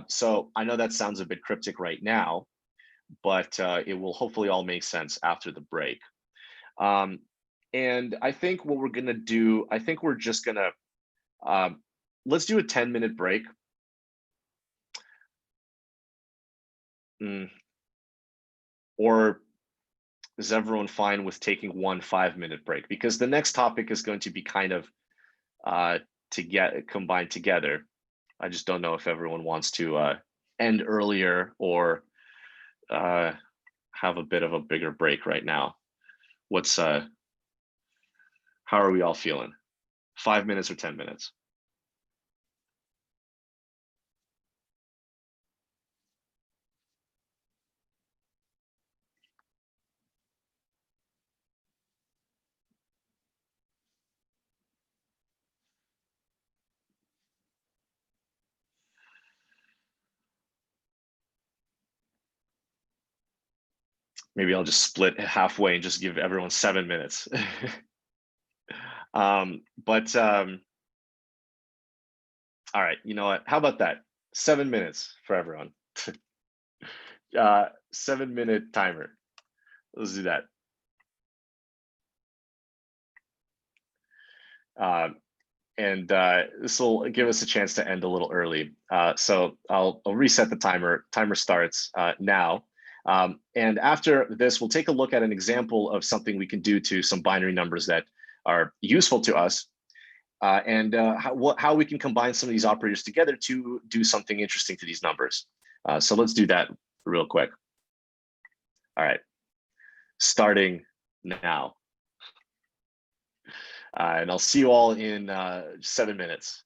A: So I know that sounds a bit cryptic right now, but it will hopefully all make sense after the break. And I think what we're gonna do, I think we're just gonna, let's do a 10-minute break. Or is everyone fine with taking one 5-minute break? Because the next topic is going to be kind of to get combined together. I just don't know if everyone wants to end earlier or have a bit of a bigger break right now. How are we all feeling? 5 minutes or 10 minutes? Maybe I'll just split halfway and just give everyone 7 minutes. All right, you know what? How about that? 7 minutes for everyone. 7-minute timer. Let's do that. and this will give us a chance to end a little early. So I'll reset the timer. Timer starts now. And after this, we'll take a look at an example of something we can do to some binary numbers that are useful to us, and how we can combine some of these operators together to do something interesting to these numbers. So let's do that real quick. All right, starting now. And I'll see you all in 7 minutes.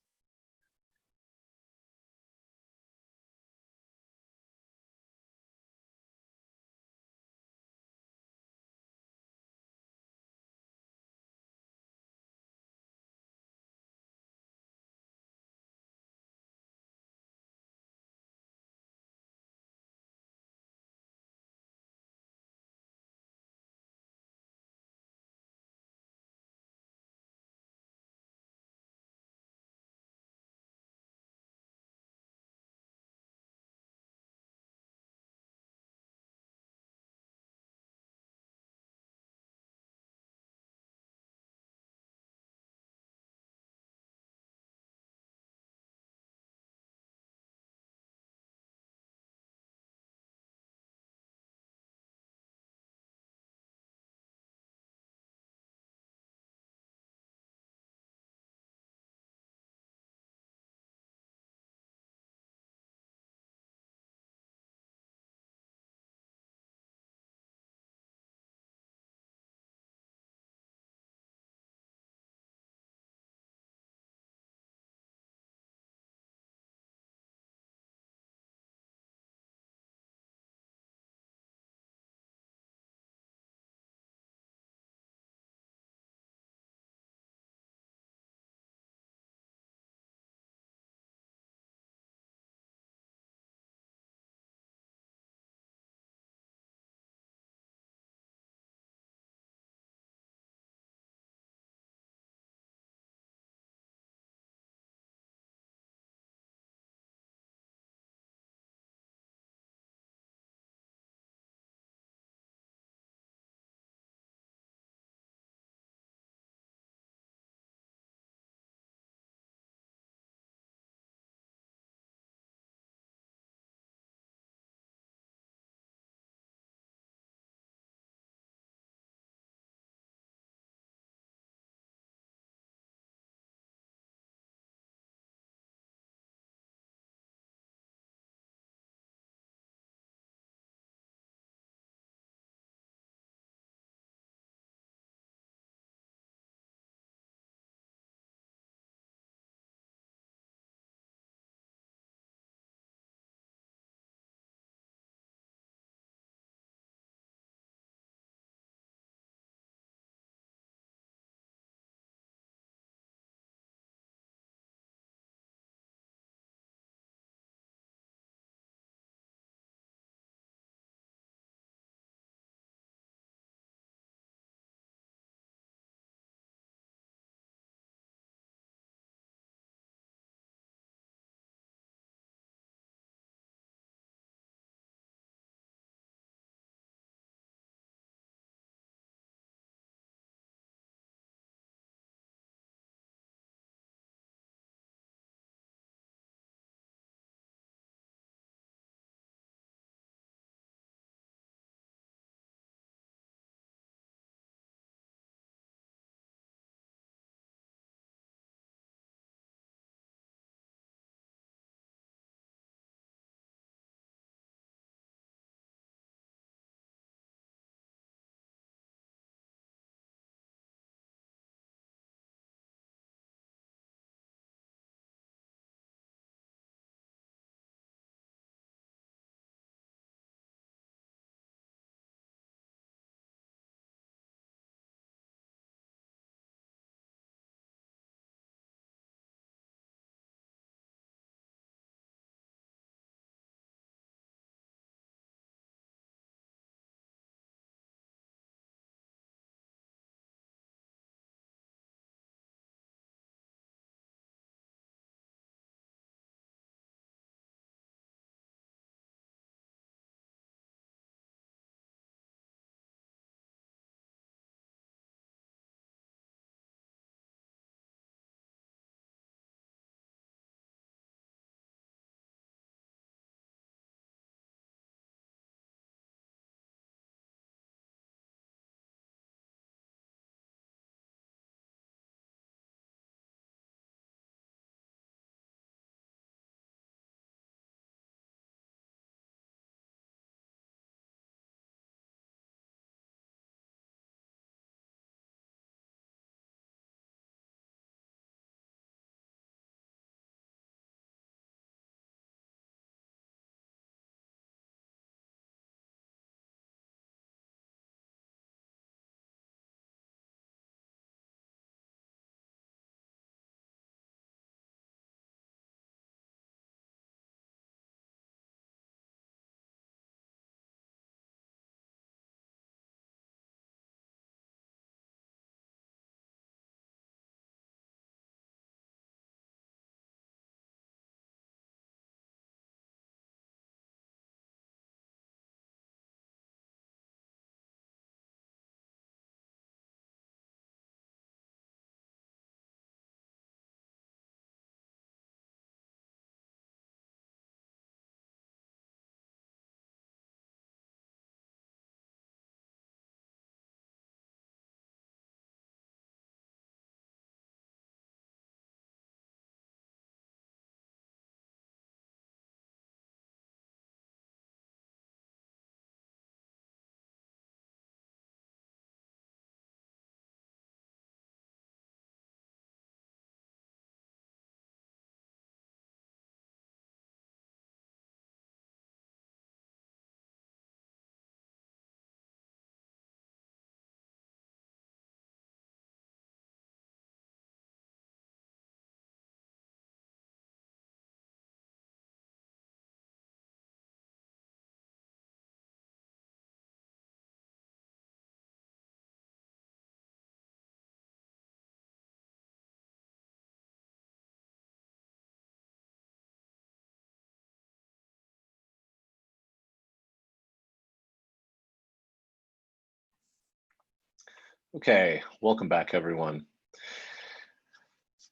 A: Okay, welcome back, everyone.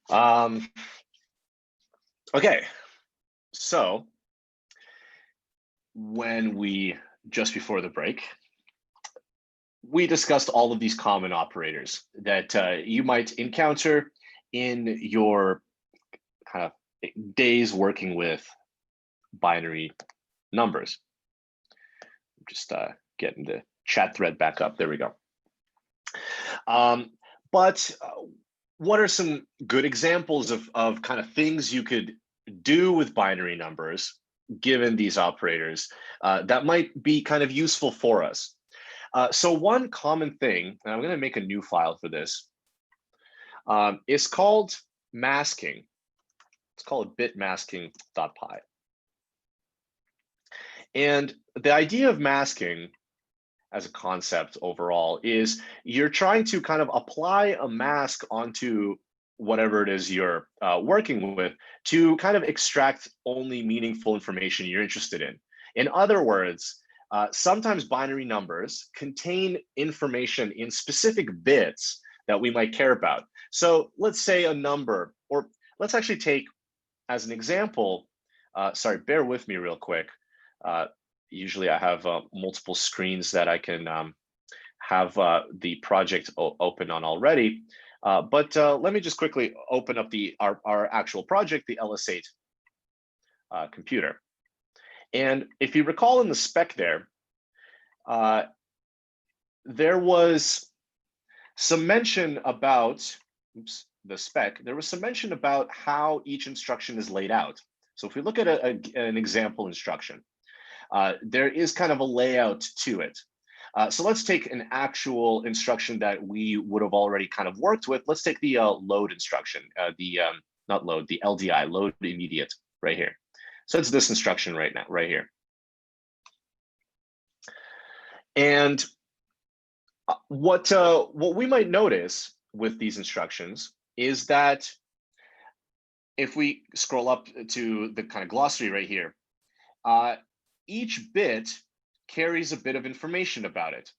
A: Okay, so just before the break, we discussed all of these common operators that you might encounter in your kind of days working with binary numbers. Just getting the chat thread back up. There we go. But what are some good examples of kind of things you could do with binary numbers given these operators that might be kind of useful for us? So one common thing, and I'm going to make a new file for this, is called masking. It's called bitmasking.py. And the idea of masking as a concept overall is you're trying to kind of apply a mask onto whatever it is you're working with to kind of extract only meaningful information you're interested in. In other words, sometimes binary numbers contain information in specific bits that we might care about. So let's say a number, or let's actually take as an example, sorry, bear with me real quick. Usually I have multiple screens that I can have the project open on already. But let me just quickly open up our actual project, the LS8 computer. And if you recall in the spec there was some mention about, the spec, there was some mention about how each instruction is laid out. So if we look at an example instruction, there is kind of a layout to it. So let's take an actual instruction that we would have already kind of worked with. Let's take the load instruction, not load, the LDI, load immediate, right here. So it's this instruction right now, right here. And what we might notice with these instructions is that if we scroll up to the kind of glossary right here, each bit carries a bit of information about it.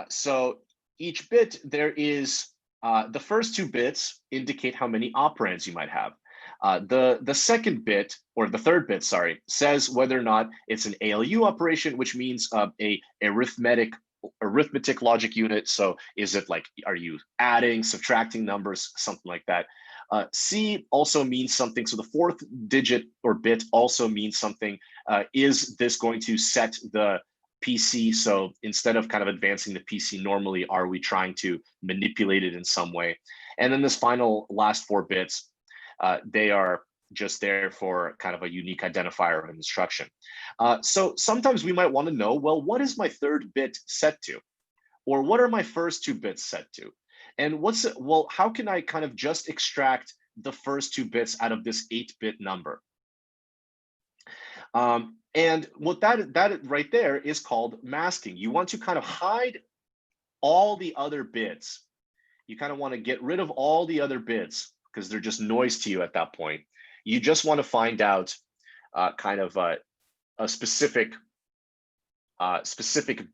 A: So each bit, there is the first two bits indicate how many operands you might have. The second bit, or the third bit, sorry, says whether or not it's an ALU operation, which means a arithmetic logic unit. So is it like, are you adding, subtracting numbers, something like that? C also means something. So the fourth digit or bit also means something. Is this going to set the PC? So instead of kind of advancing the PC normally, are we trying to manipulate it in some way? And then this final last four bits, they are just there for kind of a unique identifier of an instruction. So sometimes we might want to know, well, what is my third bit set to? Or what are my first two bits set to? And well, how can I kind of just extract the first two bits out of this 8-bit number? And what that right there is called masking. You want to kind of hide all the other bits. You kind of want to get rid of all the other bits because they're just noise to you at that point. You just want to find out kind of a specific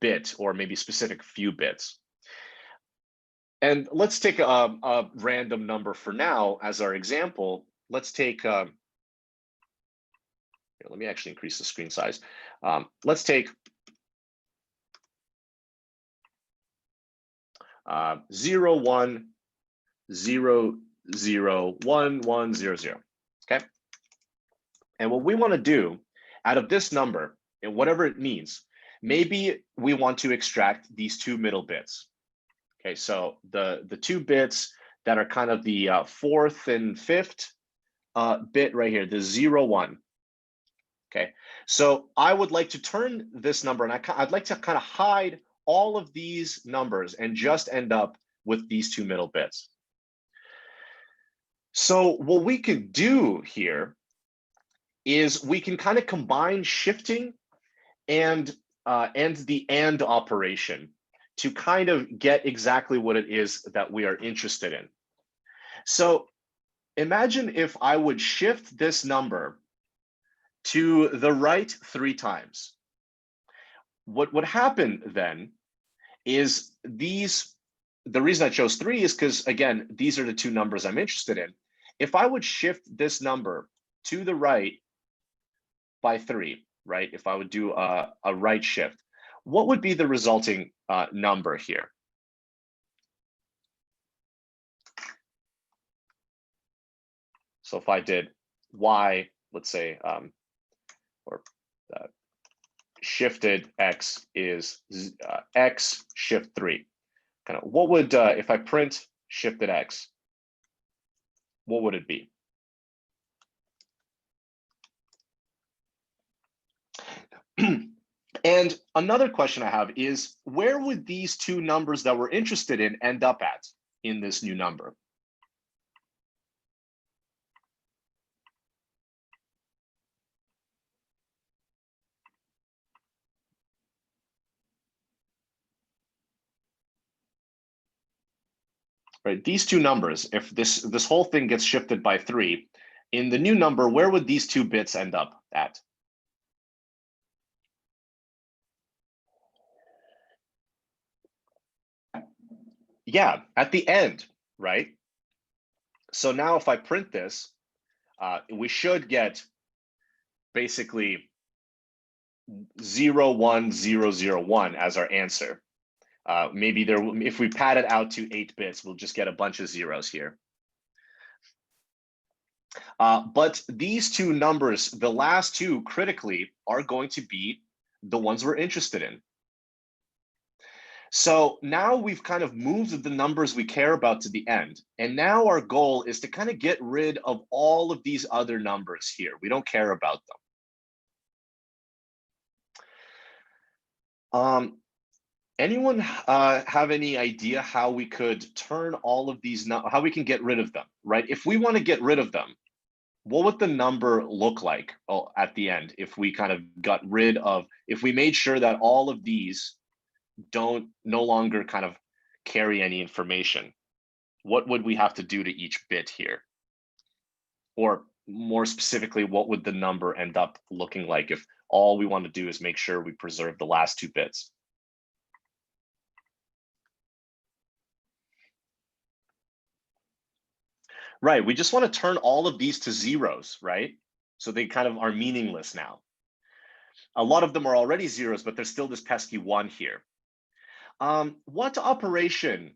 A: bit, or maybe specific few bits. And let's take a random number for now as our example. Let's take, here, let me actually increase the screen size. Let's take 0, 1, 0, 0, 1, 1, 0, 0, okay? And what we want to do out of this number, and whatever it means, maybe we want to extract these two middle bits. Okay, so the two bits that are kind of the fourth and fifth bit right here, the 0, 1. Okay, so I would like to turn this number, and I'd like to kind of hide all of these numbers and just end up with these two middle bits. So what we can do here is we can kind of combine shifting and the AND operation to kind of get exactly what it is that we are interested in. So imagine if I would shift this number to the right 3 times. What would happen then is these the reason I chose 3 is because, again, these are the two numbers I'm interested in. If I would shift this number to the right by 3, right? If I would do a right shift, what would be the resulting number here? So if I did y, let's say, or shifted x is x shift 3, kind of what would, if I print shifted x, what would it be? And another question I have is, where would these two numbers that we're interested in end up at in this new number? Right, these two numbers, if this whole thing gets shifted by 3, in the new number, where would these two bits end up at? Yeah, at the end, right? So now if I print this, we should get basically 01001 as our answer. Maybe there, if we pad it out to 8 bits, we'll just get a bunch of zeros here. But these two numbers, the last two critically, are going to be the ones we're interested in. So now we've kind of moved the numbers we care about to the end. And now our goal is to kind of get rid of all of these other numbers here. We don't care about them. Anyone have any idea how we could turn all of these, how we can get rid of them, right? If we want to get rid of them, what would the number look like at the end if we kind of got rid of, if we made sure that all of these no longer kind of carry any information? What would we have to do to each bit here? Or more specifically, what would the number end up looking like if all we want to do is make sure we preserve the last 2 bits? Right, we just want to turn all of these to zeros, right? So they kind of are meaningless now. A lot of them are already zeros, but there's still this pesky 1 here. What operation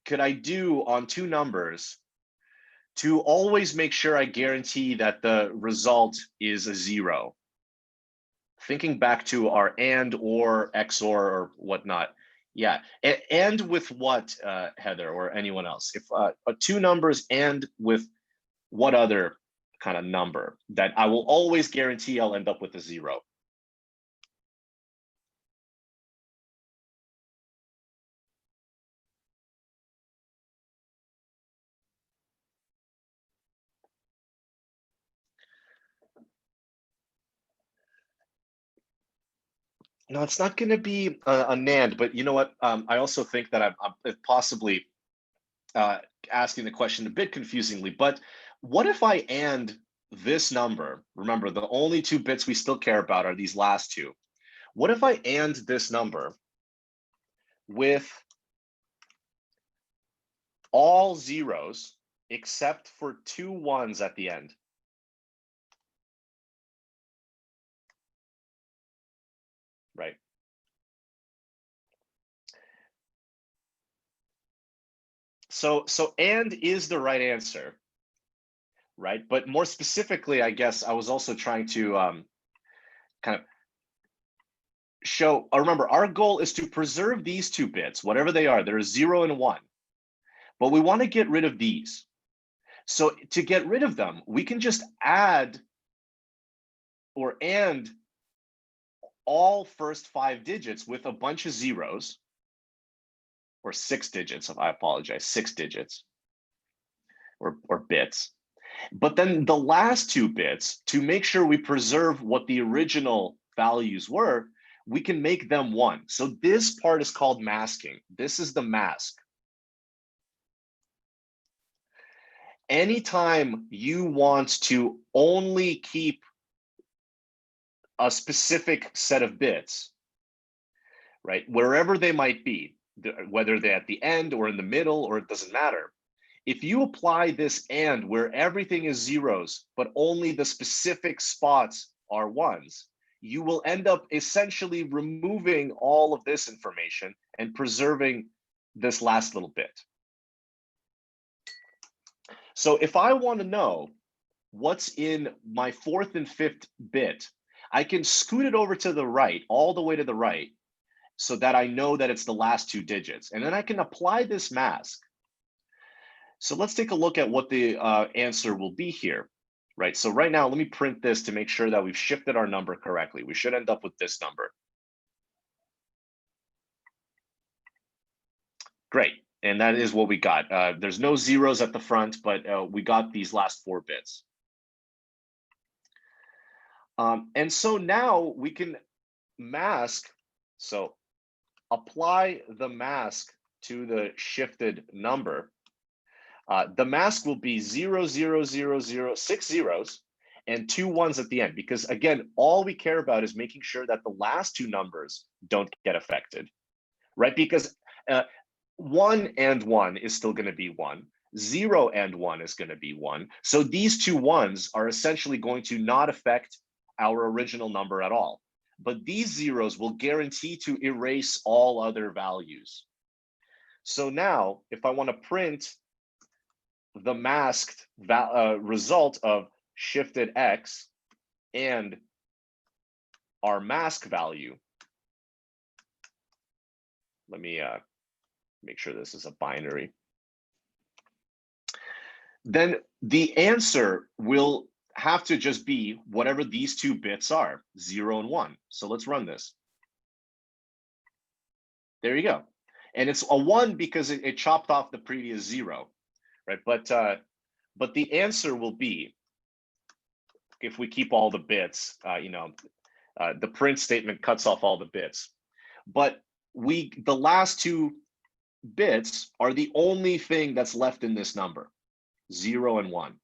A: could I do on 2 numbers to always make sure I guarantee that the result is a 0? Thinking back to our AND or XOR or whatnot. Yeah, and with what, Heather, or anyone else? If 2 numbers and with what other kind of number that I will always guarantee I'll end up with a 0? No, it's not going to be a NAND, but you know what? I also think that I'm possibly asking the question a bit confusingly, but what if I AND this number? Remember, the only 2 bits we still care about are these last 2. What if I AND this number with all zeros except for 2 1s at the end? Right. So AND is the right answer, right? But more specifically, I guess I was also trying to kind of show, remember, our goal is to preserve these 2 bits, whatever they are. They're 0 and 1, but we want to get rid of these. So to get rid of them, we can just add or AND all first 5 digits with a bunch of zeros, or 6 digits, I apologize, 6 digits or bits. But then the last 2 bits, to make sure we preserve what the original values were, we can make them 1. So this part is called masking. This is the mask. Anytime you want to only keep a specific set of bits, right, wherever they might be, whether they're at the end or in the middle, or it doesn't matter. If you apply this and where everything is zeros, but only the specific spots are ones, you will end up essentially removing all of this information and preserving this last little bit. So if I want to know what's in my 4th and 5th bit, I can scoot it over to the right, all the way to the right, so that I know that it's the last 2 digits. And then I can apply this mask. So let's take a look at what the answer will be here, right? So right now, let me print this to make sure that we've shifted our number correctly. We should end up with this number. Great, and that is what we got. There's no zeros at the front, but we got these last 4 bits. And so now we can mask, so apply the mask to the shifted number. The mask will be 0, 0, 0, 0, 6 zeros and 2 ones at the end, because again, all we care about is making sure that the last 2 numbers don't get affected, right? Because 1 and 1 is still going to be 1. 0 and 1 is going to be 1. So these 2 ones are essentially going to not affect our original number at all. But these zeros will guarantee to erase all other values. So now, if I want to print the masked result of shifted X and our mask value, let me make sure this is a binary. Then the answer will have to just be whatever these 2 bits are, 0 and 1. So let's run this. There you go. And it's a 1 because it chopped off the previous 0, right? But the answer will be, if we keep all the bits, the print statement cuts off all the bits. But the last 2 bits are the only thing that's left in this number, 0 and 1.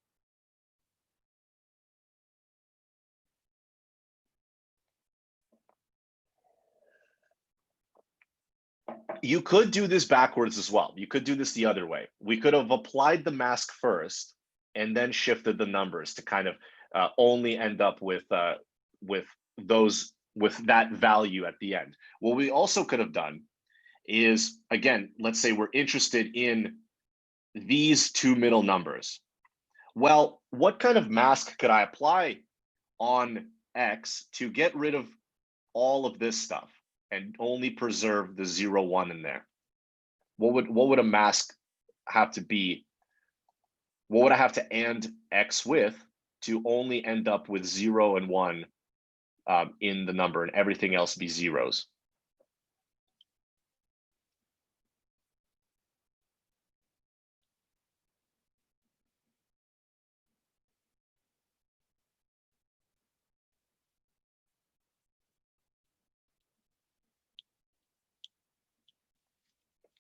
A: You could do this backwards as well. You could do this the other way. We could have applied the mask first and then shifted the numbers to kind of only end up with that value at the end. What we also could have done is, again, let's say we're interested in these 2 middle numbers. Well, what kind of mask could I apply on X to get rid of all of this stuff and only preserve the 0, 1 in there? What would a mask have to be? What would I have to AND X with to only end up with 0 and 1 in the number and everything else be zeros?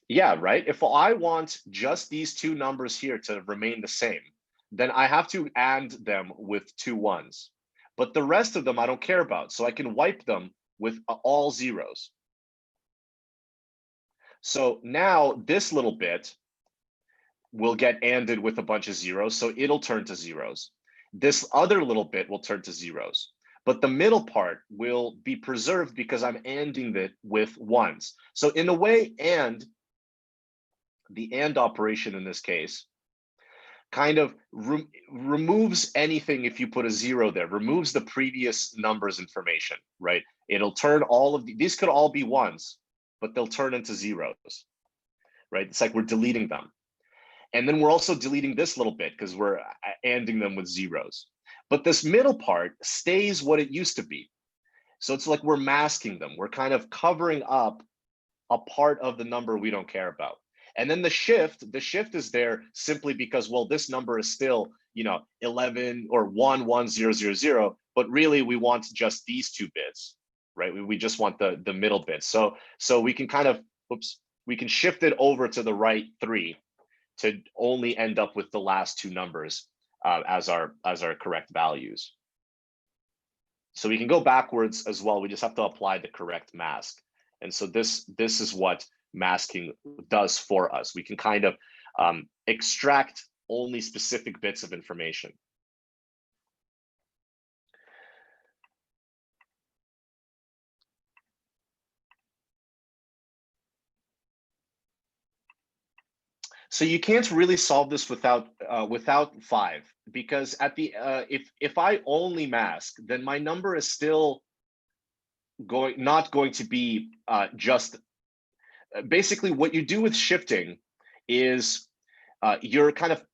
A: Yeah, right. If I want just these 2 numbers here to remain the same, then I have to AND them with 2 ones. But the rest of them I don't care about, so I can wipe them with all zeros. So now this little bit will get ANDed with a bunch of zeros, so it'll turn to zeros. This other little bit will turn to zeros. But the middle part will be preserved because I'm ANDing it with ones. So in a way, the AND operation in this case kind of removes anything if you put a 0 there, removes the previous numbers information, right? It'll turn all of these could all be ones, but they'll turn into zeros, right? It's like we're deleting them. And then we're also deleting this little bit because we're ANDing them with zeros. But this middle part stays what it used to be. So it's like we're masking them. We're kind of covering up a part of the number we don't care about. And then the shift is there simply because, well, this number is still, 11 or 1, 1, 0, 0, 0, but really we want just these 2 bits, right? We just want the middle bit. So we can kind of, we can shift it over to the right 3 to only end up with the last 2 numbers as our correct values. So we can go backwards as well. We just have to apply the correct mask. And so this is what masking does for us. We can kind of extract only specific bits of information. So you can't really solve this without 5, because at the if I only mask, then my number is still not going to be just basically what you do with shifting is you're kind of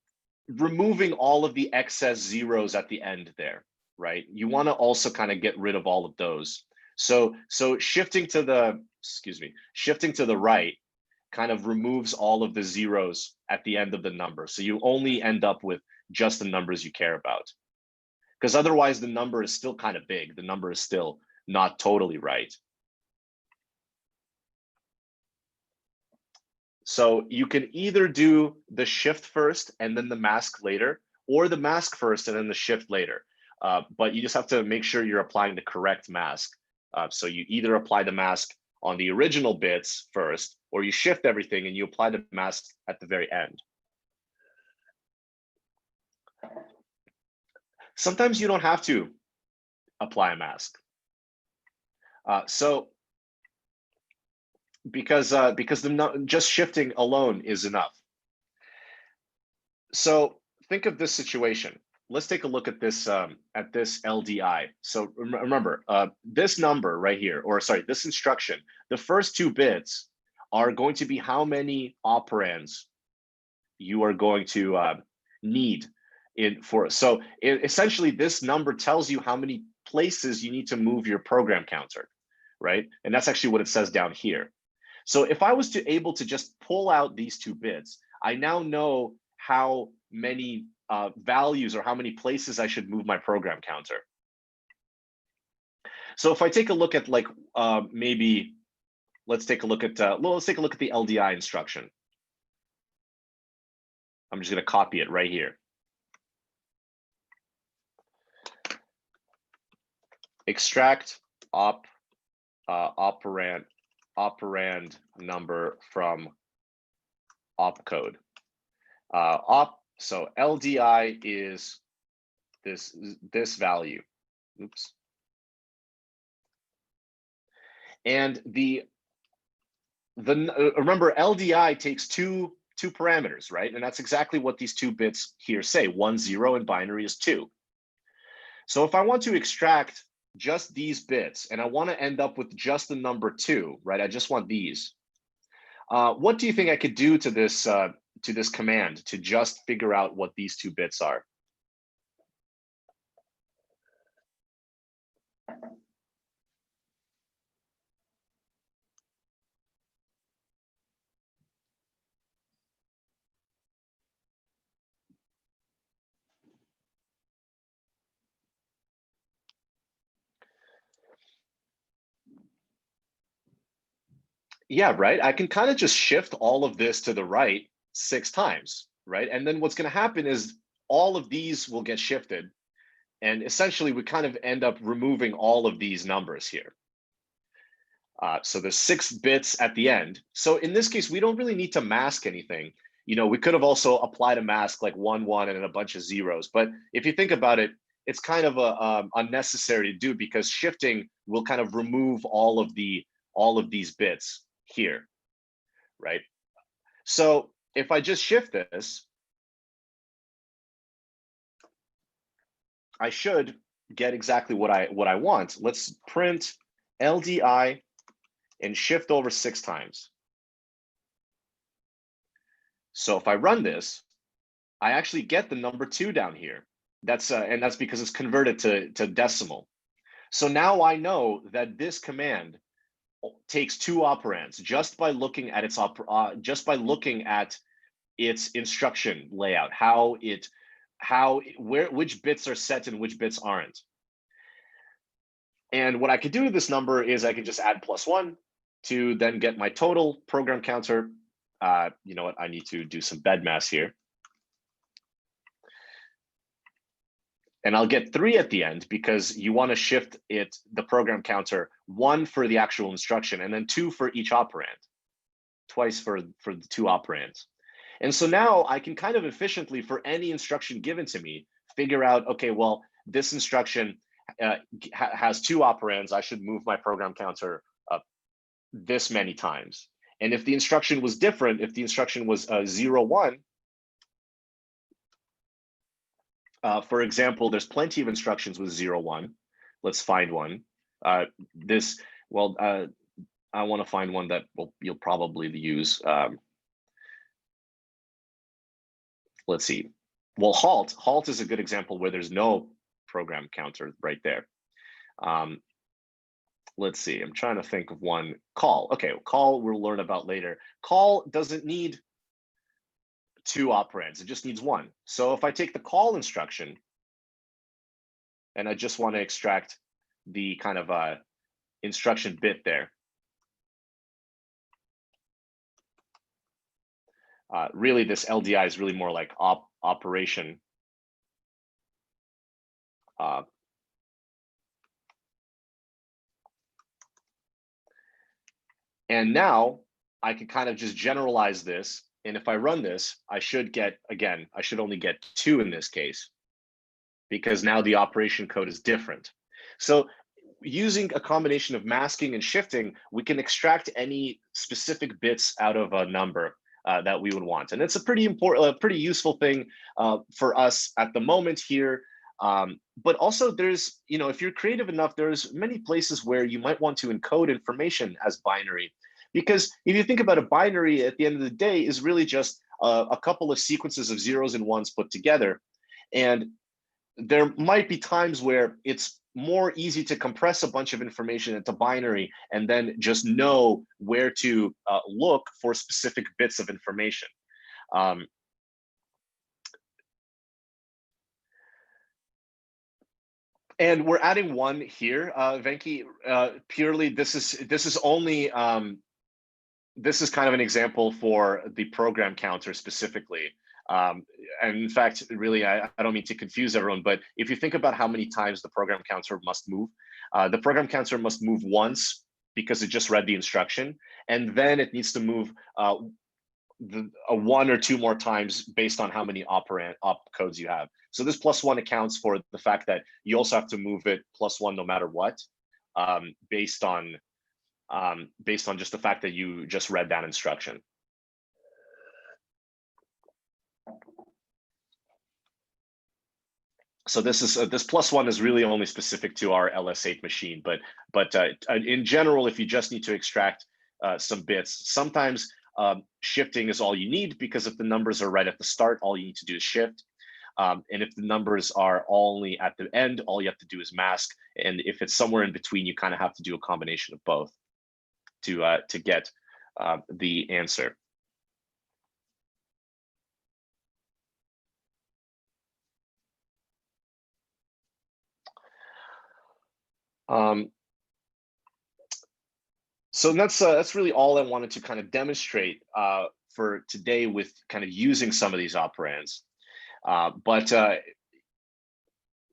A: removing all of the excess zeros at the end there, right? You want to also kind of get rid of all of those. So shifting to the right kind of removes all of the zeros at the end of the number. So you only end up with just the numbers you care about. Because otherwise the number is still kind of big. The number is still not totally right. So you can either do the shift first and then the mask later, or the mask first and then the shift later. But you just have to make sure you're applying the correct mask. So you either apply the mask on the original bits first, or you shift everything and you apply the mask at the very end. Sometimes you don't have to apply a mask. Because just shifting alone is enough. So think of this situation. Let's take a look at this LDI. So remember, this number right here, or sorry, this instruction, the first 2 bits are going to be how many operands you are going to need for. So essentially, this number tells you how many places you need to move your program counter, right? And that's actually what it says down here. So if I was able to just pull out these 2 bits, I now know how many values or how many places I should move my program counter. So if I take a look at like maybe let's take a look at the LDI instruction. I'm just going to copy it right here. Extract operand number from opcode. So LDI is this value. Oops. And remember, LDI takes two parameters, right? And that's exactly what these 2 bits here say. 1, 0, and binary is 2. So if I want to extract just these bits and I want to end up with just the number 2, right? I just want these. What do you think I could do to this command to just figure out what these 2 bits are? Yeah, right. I can kind of just shift all of this to the right 6 times, right? And then what's going to happen is all of these will get shifted. And essentially, we kind of end up removing all of these numbers here. So there's 6 bits at the end. So in this case, we don't really need to mask anything. You know, we could have also applied a mask like 1, 1 and then a bunch of zeros. But if you think about it, it's kind of unnecessary to do, because shifting will kind of remove all of these bits here, right? So if I just shift this, I should get exactly what I want. Let's print LDI and shift over 6 times. So if I run this, I actually get the number 2 down here. And that's because it's converted to decimal. So now I know that this command takes 2 operands just by looking at its instruction layout, which bits are set and which bits aren't. And what I could do with this number is I could just add +1 to then get my total program counter. You know what? I need to do some bed mass here. And I'll get 3 at the end, because you want to shift the program counter 1 for the actual instruction and then 2 for each operand. twice for the two operands. And so now I can kind of efficiently, for any instruction given to me, figure out, okay, well, this instruction has two operands. I should move my program counter up this many times. And if the instruction was different, if the instruction was 0, 1, for example, there's plenty of instructions with 0, 1. Let's find one. I want to find one that you'll probably use. Let's see. Well, halt is a good example where there's no program counter right there. Let's see. I'm trying to think of one. Call. Okay, call we'll learn about later. Call doesn't need two operands. It just needs one. So if I take the call instruction and I just want to extract the kind of instruction bit there, really this LDI is really more like operation. And now I can kind of just generalize this. And if I run this, I should get, again, I should only get 2 in this case, because now the operation code is different. So using a combination of masking and shifting, we can extract any specific bits out of a number that we would want. And it's a pretty important, pretty useful thing for us at the moment here. But also there's, if you're creative enough, there's many places where you might want to encode information as binary. Because if you think about a binary at the end of the day is really just a couple of sequences of zeros and ones put together. And there might be times where it's more easy to compress a bunch of information into binary and then just know where to look for specific bits of information. And we're adding 1 here, Venki. Purely, this is only this is kind of an example for the program counter specifically. And in fact, really, I don't mean to confuse everyone, but if you think about how many times the program counter must move, the program counter must move once because it just read the instruction, and then it needs to move 1 or 2 more times based on how many opcodes you have. So this +1 accounts for the fact that you also have to move it +1 no matter what, based on just the fact that you just read that instruction. So this +1 is really only specific to our LS8 machine, but in general, if you just need to extract some bits, sometimes shifting is all you need, because if the numbers are right at the start, all you need to do is shift. And if the numbers are only at the end, all you have to do is mask. And if it's somewhere in between, you kind of have to do a combination of both to get the answer. So that's really all I wanted to kind of demonstrate for today with kind of using some of these operands. But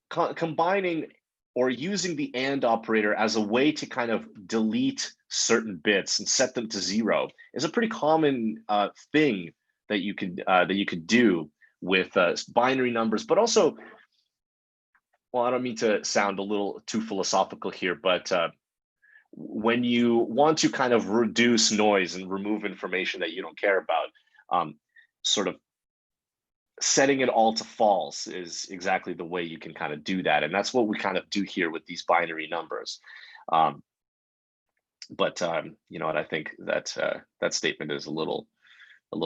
A: combining or using the AND operator as a way to kind of delete certain bits and set them to 0 is a pretty common thing that you could do with binary numbers. But also, well, I don't mean to sound a little too philosophical here, but when you want to kind of reduce noise and remove information that you don't care about, sort of setting it all to false is exactly the way you can kind of do that. And that's what we kind of do here with these binary numbers. But you know what, I think that that statement is a little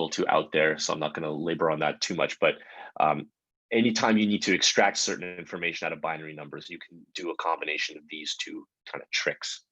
A: too out there, so I'm not going to labor on that too much. But anytime you need to extract certain information out of binary numbers, you can do a combination of these two kind of tricks.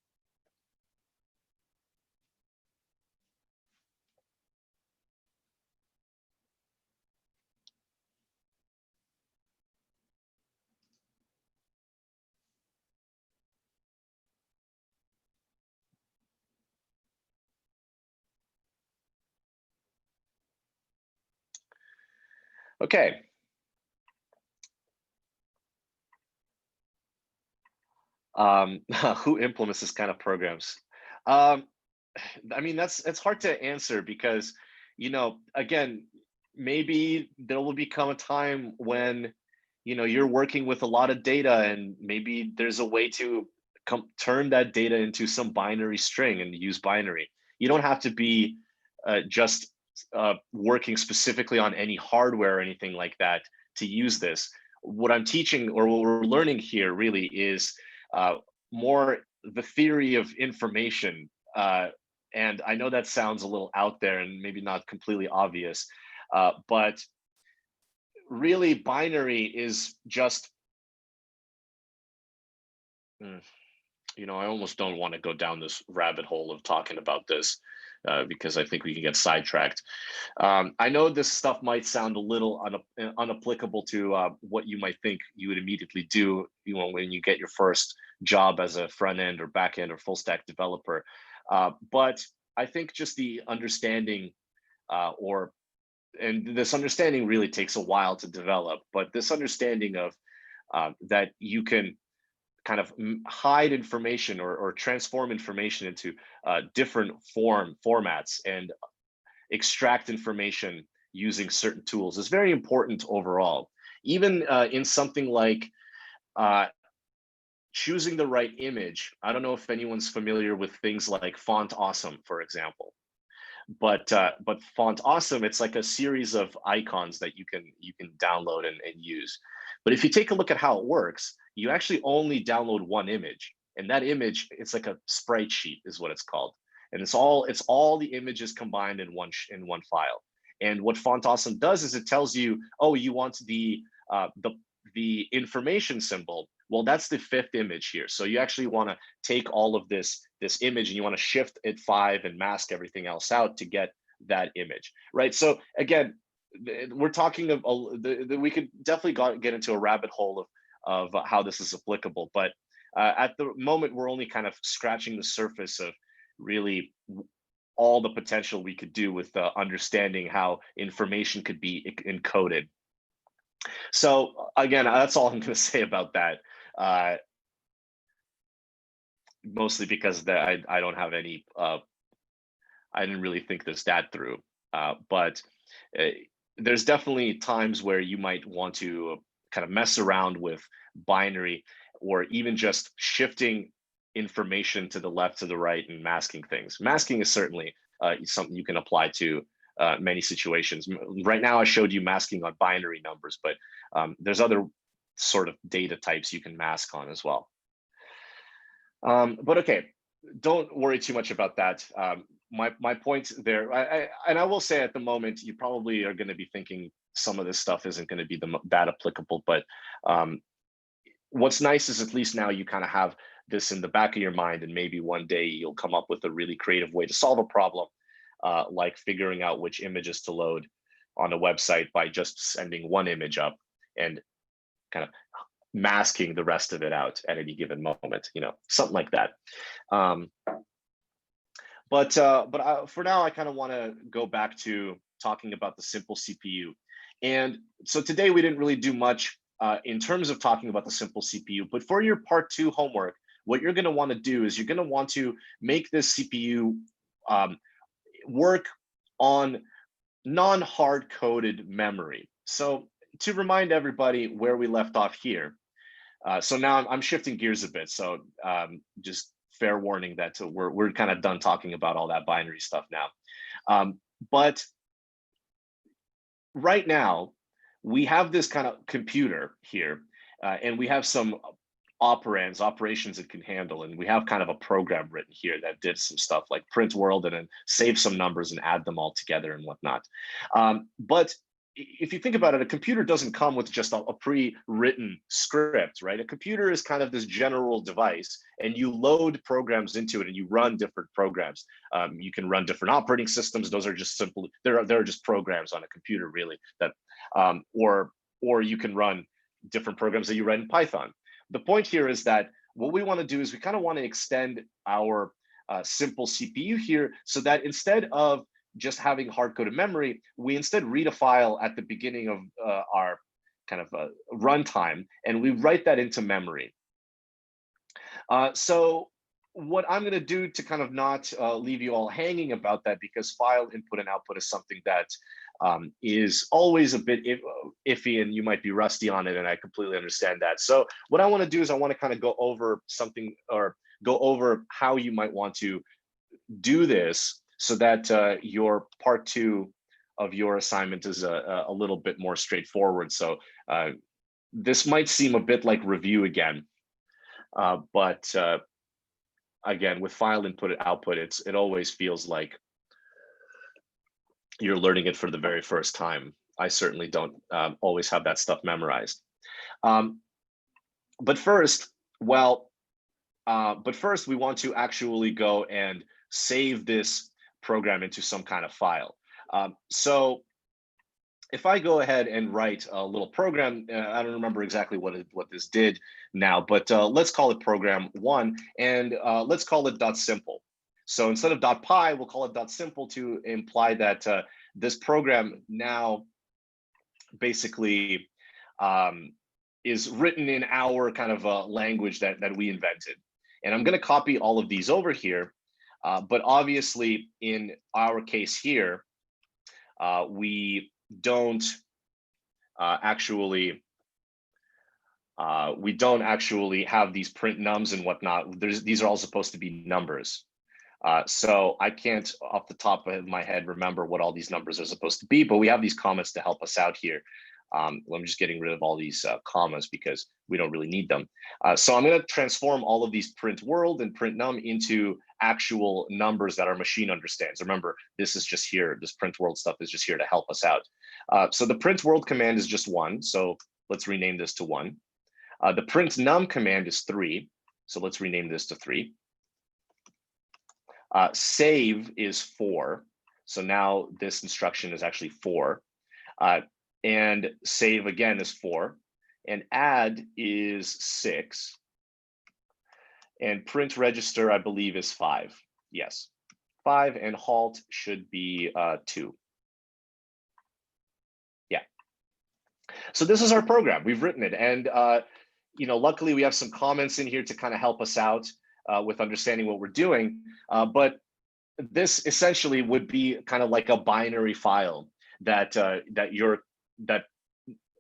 A: Okay. Who implements this kind of programs? I mean, it's hard to answer because, again, maybe there will become a time when, you're working with a lot of data and maybe there's a way to turn that data into some binary string and use binary. You don't have to be just working specifically on any hardware or anything like that to use this. What I'm teaching or what we're learning here really is uh, more the theory of information. And I know that sounds a little out there and maybe not completely obvious, but really binary is just, mm, I almost don't want to go down this rabbit hole of talking about this because I think we can get sidetracked. I know this stuff might sound a little unapplicable to what you might think you would immediately do, when you get your first job as a front end or back end or full stack developer. But I think just the understanding, and this understanding really takes a while to develop, but this understanding of that you can kind of hide information or transform information into different formats and extract information using certain tools is very important overall. Even in something like uh, choosing the right image. I don't know if anyone's familiar with things like Font Awesome, for example. But Font Awesome, it's like a series of icons that you can download and use. But if you take a look at how it works, you actually only download one image, and that image, it's like a sprite sheet, is what it's called, and it's all the images combined in one file. And what Font Awesome does is it tells you, oh, you want the information symbol. Well, that's the fifth image here. So you actually want to take all of this image and you want to shift it 5 and mask everything else out to get that image, right? So again, we're talking of we could definitely get into a rabbit hole of how this is applicable, but at the moment we're only kind of scratching the surface of really all the potential we could do with understanding how information could be encoded. So again, that's all I'm going to say about that. Uh, Mostly because I don't have any. I didn't really think this that through. But uh, there's definitely times where you might want to kind of mess around with binary, or even just shifting information to the left, to the right, and masking things. Masking is certainly something you can apply to many situations. Right now, I showed you masking on binary numbers, but there's other sort of data types you can mask on as well. But okay, don't worry too much about that. My point there, and I will say at the moment, you probably are going to be thinking some of this stuff isn't going to be that applicable. But what's nice is at least now you kind of have this in the back of your mind, and maybe one day you'll come up with a really creative way to solve a problem, like figuring out which images to load on a website by just sending one image up and kind of masking the rest of it out at any given moment, something like that. But for now, I kind of want to go back to talking about the simple CPU. And so today we didn't really do much in terms of talking about the simple CPU, but for your part 2 homework, what you're going to want to do is you're going to want to make this CPU work on non-hard coded memory. So to remind everybody where we left off here, so now I'm shifting gears a bit. So just fair warning that we're kind of done talking about all that binary stuff now. But right now, we have this kind of computer here, and we have some operations it can handle, and we have kind of a program written here that did some stuff like print world and then save some numbers and add them all together and whatnot. But if you think about it, a computer doesn't come with just a pre-written script, right? A computer is kind of this general device, and you load programs into it and you run different programs. You can run different operating systems. Those are just simple, they're just programs on a computer, really, that or you can run different programs that you run in Python. The point here is that what we want to do is we kind of want to extend our simple CPU here, so that instead of just having hard-coded memory, we instead read a file at the beginning of our kind of runtime, and we write that into memory. So what I'm going to do to kind of not leave you all hanging about that, because file input and output is something that is always a bit iffy, and you might be rusty on it, and I completely understand that. So what I want to do is I want to kind of go over something, or go over how you might want to do this, so that your part 2 of your assignment is a little bit more straightforward. So this might seem a bit like review again, but again, with file input and output, it always feels like you're learning it for the very first time. I certainly don't always have that stuff memorized. But first, we want to actually go and save this program into some kind of file. So if I go ahead and write a little program, I don't remember exactly what this did now, but let's call it program 1, and let's call it .simple. So instead of .py, we'll call it .simple to imply that this program now basically is written in our kind of language that we invented. And I'm going to copy all of these over here, but obviously in our case here, we don't actually have these print nums and whatnot. These are all supposed to be numbers. So I can't off the top of my head remember what all these numbers are supposed to be, but we have these comments to help us out here. I'm just getting rid of all these commas because we don't really need them. So I'm going to transform all of these print world and print num into actual numbers that our machine understands. Remember, this is just here. This print world stuff is just here to help us out. So the print world command is just 1. So let's rename this to 1. The print num command is 3. So let's rename this to 3. Save is 4. So now this instruction is actually 4. And save again is 4. And add is 6. And print register, I believe, is 5. Yes, 5. And halt should be 2. Yeah. So this is our program. We've written it. And luckily we have some comments in here to kind of help us out with understanding what we're doing. But this essentially would be kind of like a binary file that that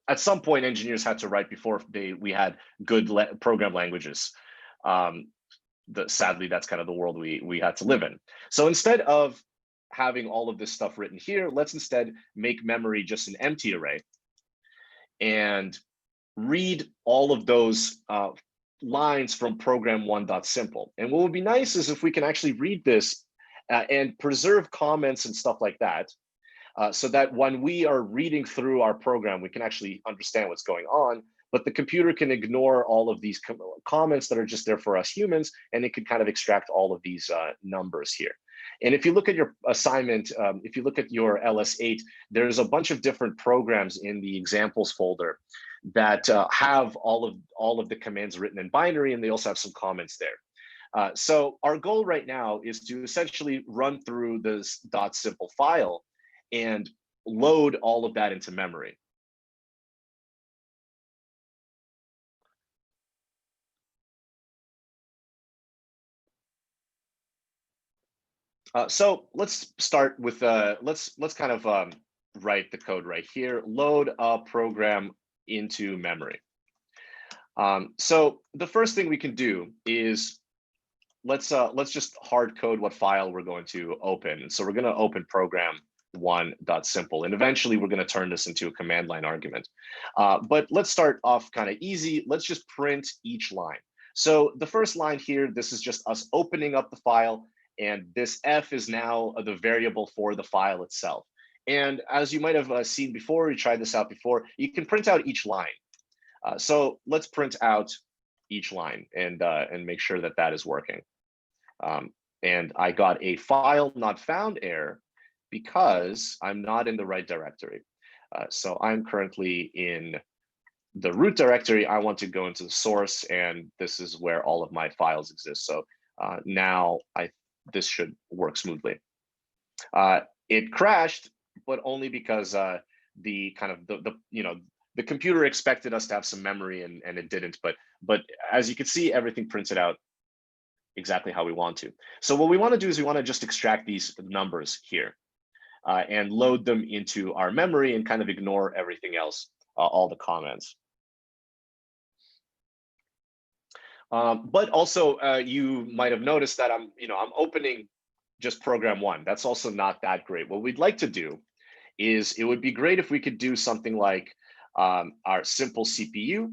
A: at some point engineers had to write before we had good program languages. Sadly, that's kind of the world we had to live in. So instead of having all of this stuff written here, let's instead make memory just an empty array and read all of those lines from program 1.simple. And what would be nice is if we can actually read this and preserve comments and stuff like that, so that when we are reading through our program, we can actually understand what's going on, but the computer can ignore all of these comments that are just there for us humans, and it can kind of extract all of these numbers here. And if you look at your assignment, if you look at your LS8, there's a bunch of different programs in the examples folder that have all of the commands written in binary, and they also have some comments there. So our goal right now is to essentially run through this .simple file and load all of that into memory. So let's start with let's kind of write the code right here. Load a program into memory. So the first thing we can do is let's just hard code what file we're going to open. And so we're going to open program 1.simple, and eventually we're going to turn this into a command line argument. But let's start off kind of easy. Let's just print each line. So the first line here, this is just us opening up the file, and this F is now the variable for the file itself. And as you might have seen before, you tried this out before, you can print out each line. So let's print out each line and make sure that that is working. And I got a file not found error because I'm not in the right directory. So I'm currently in the root directory. I want to go into the source, and this is where all of my files exist. So now this should work smoothly. It crashed, but only because the computer expected us to have some memory and it didn't. But as you can see, everything printed out exactly how we want to. So what we want to do is we want to just extract these numbers here and load them into our memory and kind of ignore everything else, all the comments. But also, you might have noticed that I'm opening just program one. That's also not that great. What we'd like to do is it would be great if we could do something like our simple CPU.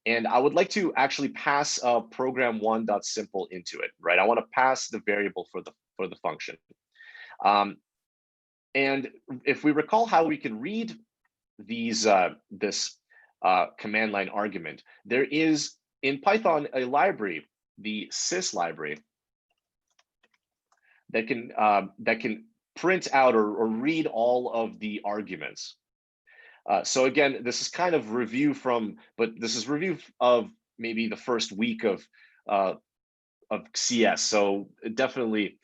A: And I would like to actually pass program one.simple into it, right? I want to pass the variable for the function. And if we recall how we can read these this command line argument, there is in Python a library, the sys library, that can print out or read all of the arguments. So again, this is kind of review of maybe the first week of CS. So definitely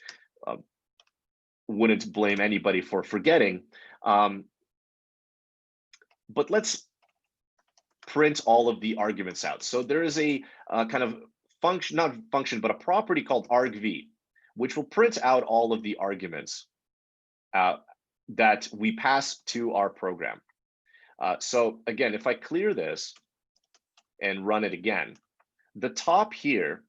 A: wouldn't blame anybody for forgetting. But let's print all of the arguments out. So there is a kind of function, not function, but a property called argv, which will print out all of the arguments that we pass to our program. So again, if I clear this and run it again, the top here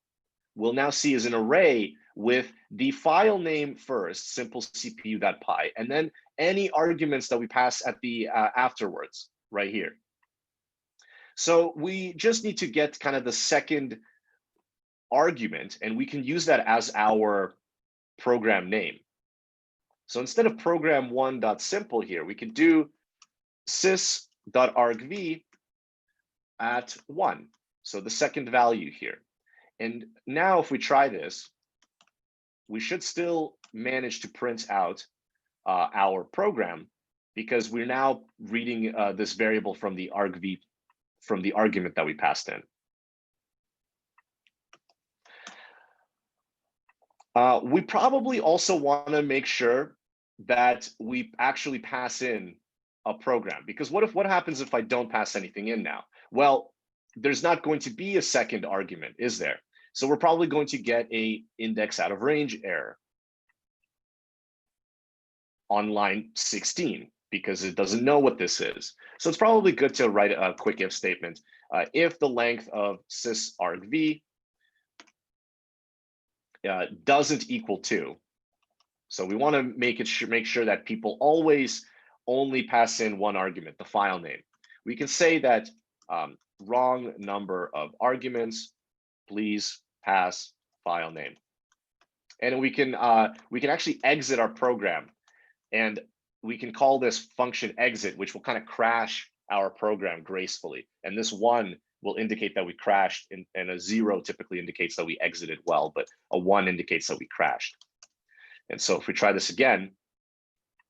A: we'll now see is an array with the file name first, simple cpu.py, and then any arguments that we pass at the afterwards right here. So we just need to get kind of the second argument, and we can use that as our program name. So instead of program one.simple here, we could do sys.argv at 1. So the second value here. And now if we try this, we should still manage to print out our program because we're now reading this variable from the argv, from the argument that we passed in. We probably also want to make sure that we actually pass in a program, because what happens if I don't pass anything in now? Well, there's not going to be a second argument, is there? So we're probably going to get a index out of range error on line 16 because it doesn't know what this is. So it's probably good to write a quick if statement. If the length of sysargv doesn't equal 2. So we want to make sure that people always only pass in one argument, the file name. We can say that wrong number of arguments, please pass file name. And we can actually exit our program, and we can call this function exit, which will kind of crash our program gracefully. And this 1 will indicate that we crashed, and a 0 typically indicates that we exited well, but a 1 indicates that we crashed. And so if we try this again,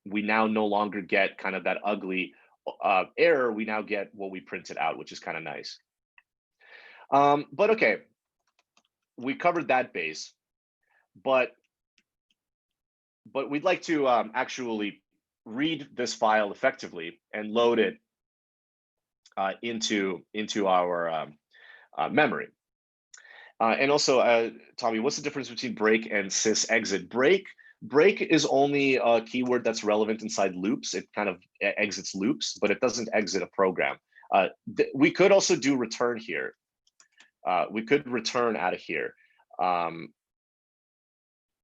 A: we now no longer get kind of that ugly error. We now get what we printed out, which is kind of nice. But okay, we covered that base, but we'd like to actually read this file effectively and load it into our memory. And also, Tommy, what's the difference between break and sysexit? Break is only a keyword that's relevant inside loops. It kind of exits loops, but it doesn't exit a program. We could also do return here. We could return out of here.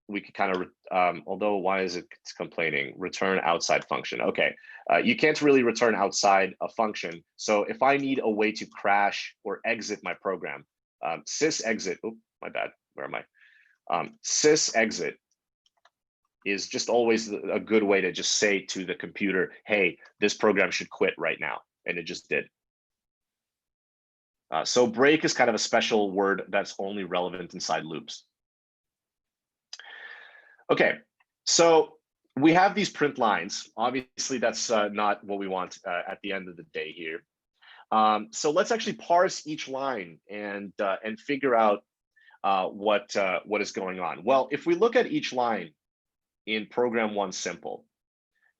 A: We could kind of, although why is it complaining? Return outside function. Okay, you can't really return outside a function. So if I need a way to crash or exit my program, sysexit, oh, my bad, where am I? Sysexit is just always a good way to just say to the computer, hey, this program should quit right now. And it just did. So break is kind of a special word that's only relevant inside loops. Okay, so we have these print lines. Obviously, that's not what we want at the end of the day here. So let's actually parse each line and figure out what is going on. Well, if we look at each line in program one simple,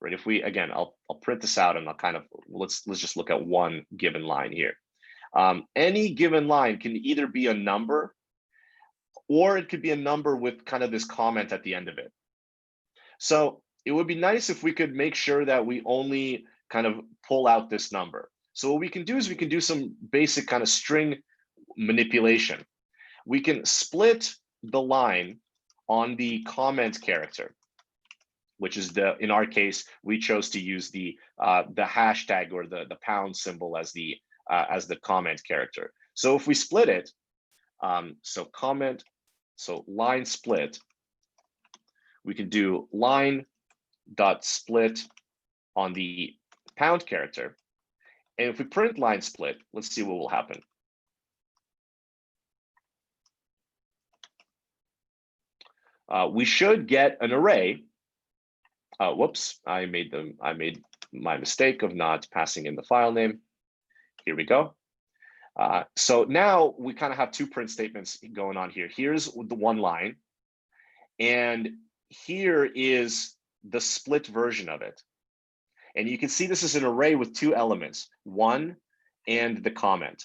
A: right? If we, again, I'll print this out and I'll kind of, let's just look at one given line here. Any given line can either be a number or it could be a number with kind of this comment at the end of it. So it would be nice if we could make sure that we only kind of pull out this number. So what we can do is we can do some basic kind of string manipulation. We can split the line on the comment character, which is in our case, we chose to use the hashtag or the pound symbol as the comment character. So if we split it, so line split, we can do line dot split on the pound character. And if we print line split, let's see what will happen. We should get an array. Whoops, I made my mistake of not passing in the file name. Here we go. So now we kind of have two print statements going on here. Here's the one line, and here is the split version of it. And you can see this is an array with two elements, one and the comment.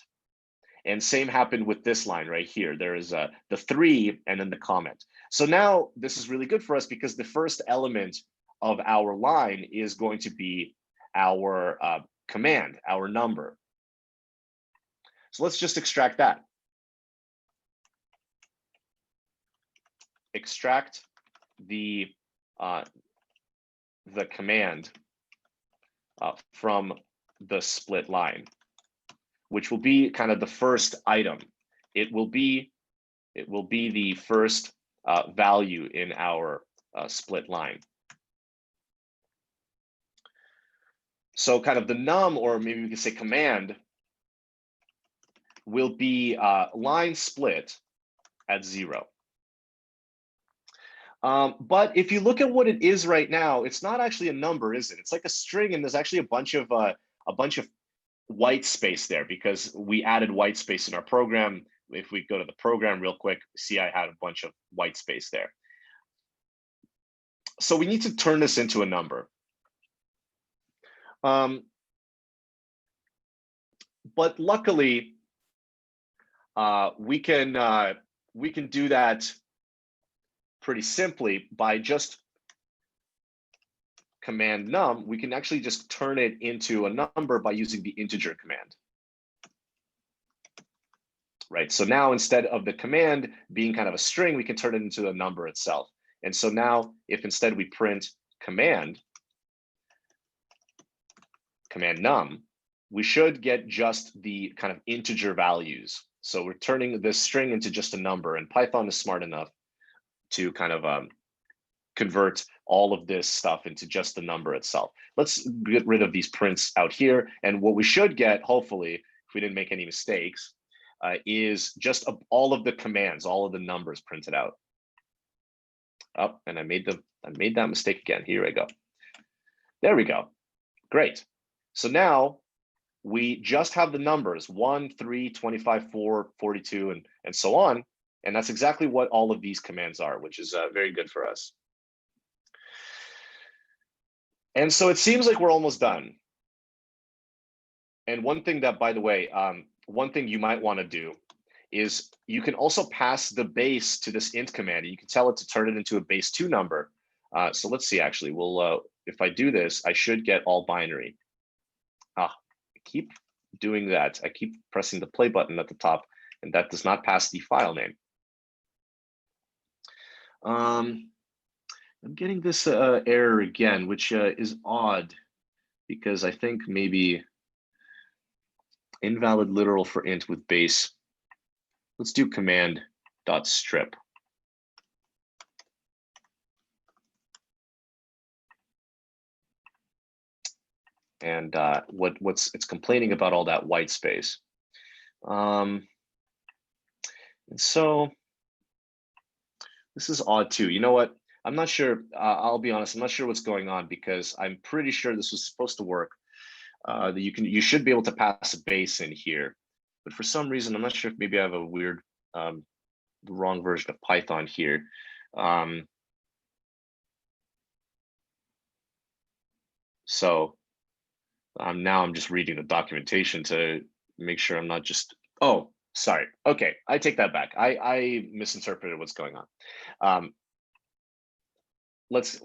A: And same happened with this line right here. There is the 3 and then the comment. So now this is really good for us because the first element of our line is going to be our command, our number. So let's just extract that. Extract the command from the split line, which will be kind of the first item. It will be the first value in our split line. So kind of the num, or maybe we can say command, will be line split at 0. But if you look at what it is right now, it's not actually a number, is it? It's like a string, and there's actually a bunch of white space there because we added white space in our program. If we go to the program real quick, see I had a bunch of white space there. So we need to turn this into a number. But luckily, we can do that pretty simply by just command num. We can actually just turn it into a number by using the integer command. Right, so now instead of the command being kind of a string, we can turn it into a number itself. And so now if instead we print command num, we should get just the kind of integer values. So we're turning this string into just a number, and Python is smart enough to kind of convert all of this stuff into just the number itself. Let's get rid of these prints out here. And what we should get, hopefully, if we didn't make any mistakes, is just all of the commands, all of the numbers printed out. Oh, and I made that mistake again. Here I go. There we go. Great. So now we just have the numbers 1, 3, 25, 4, 42, and so on. And that's exactly what all of these commands are, which is very good for us. And so it seems like we're almost done. And one thing that, by the way, one thing you might want to do is you can also pass the base to this int command. You can tell it to turn it into a base 2 number. So let's see, actually, if I do this, I should get all binary. I keep doing that. I keep pressing the play button at the top, and that does not pass the file name. I'm getting this error again, which is odd because I think maybe invalid literal for int with base. Let's do command dot strip. And it's complaining about all that white space. And so this is odd too. You know what? I'm not sure. I'll be honest. I'm not sure what's going on because I'm pretty sure this was supposed to work. That you should be able to pass a base in here, but for some reason I'm not sure if maybe I have a weird wrong version of Python here. So now I'm just reading the documentation to make sure I'm not just, oh, Sorry. Okay, I take that back. I misinterpreted what's going on. Let's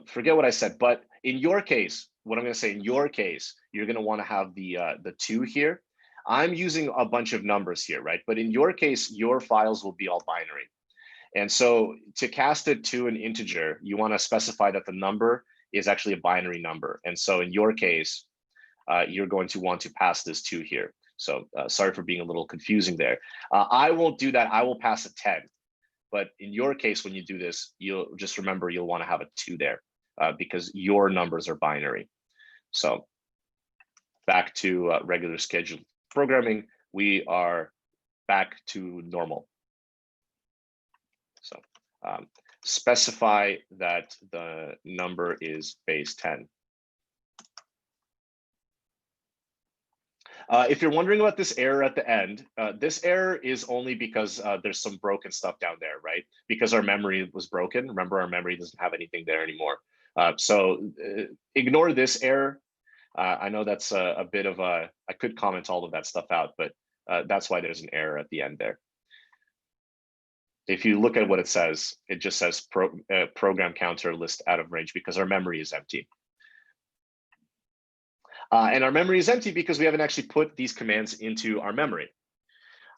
A: forget what I said. But in your case, what I'm going to say, in your case, you're going to want to have the 2 here. I'm using a bunch of numbers here, right? But in your case, your files will be all binary. And so to cast it to an integer, you want to specify that the number is actually a binary number. And so in your case, you're going to want to pass this 2 here. So sorry for being a little confusing there. I won't do that. I will pass a 10. But in your case, when you do this, you'll just remember you'll want to have a 2 there because your numbers are binary. So back to regular scheduled programming, we are back to normal. So specify that the number is base 10. If you're wondering about this error at the end, this error is only because there's some broken stuff down there, right? Because our memory was broken. Remember, our memory doesn't have anything there anymore. So ignore this error. I know that's a bit of a, I could comment all of that stuff out, but that's why there's an error at the end there. If you look at what it says, it just says program counter list out of range because our memory is empty. And our memory is empty because we haven't actually put these commands into our memory.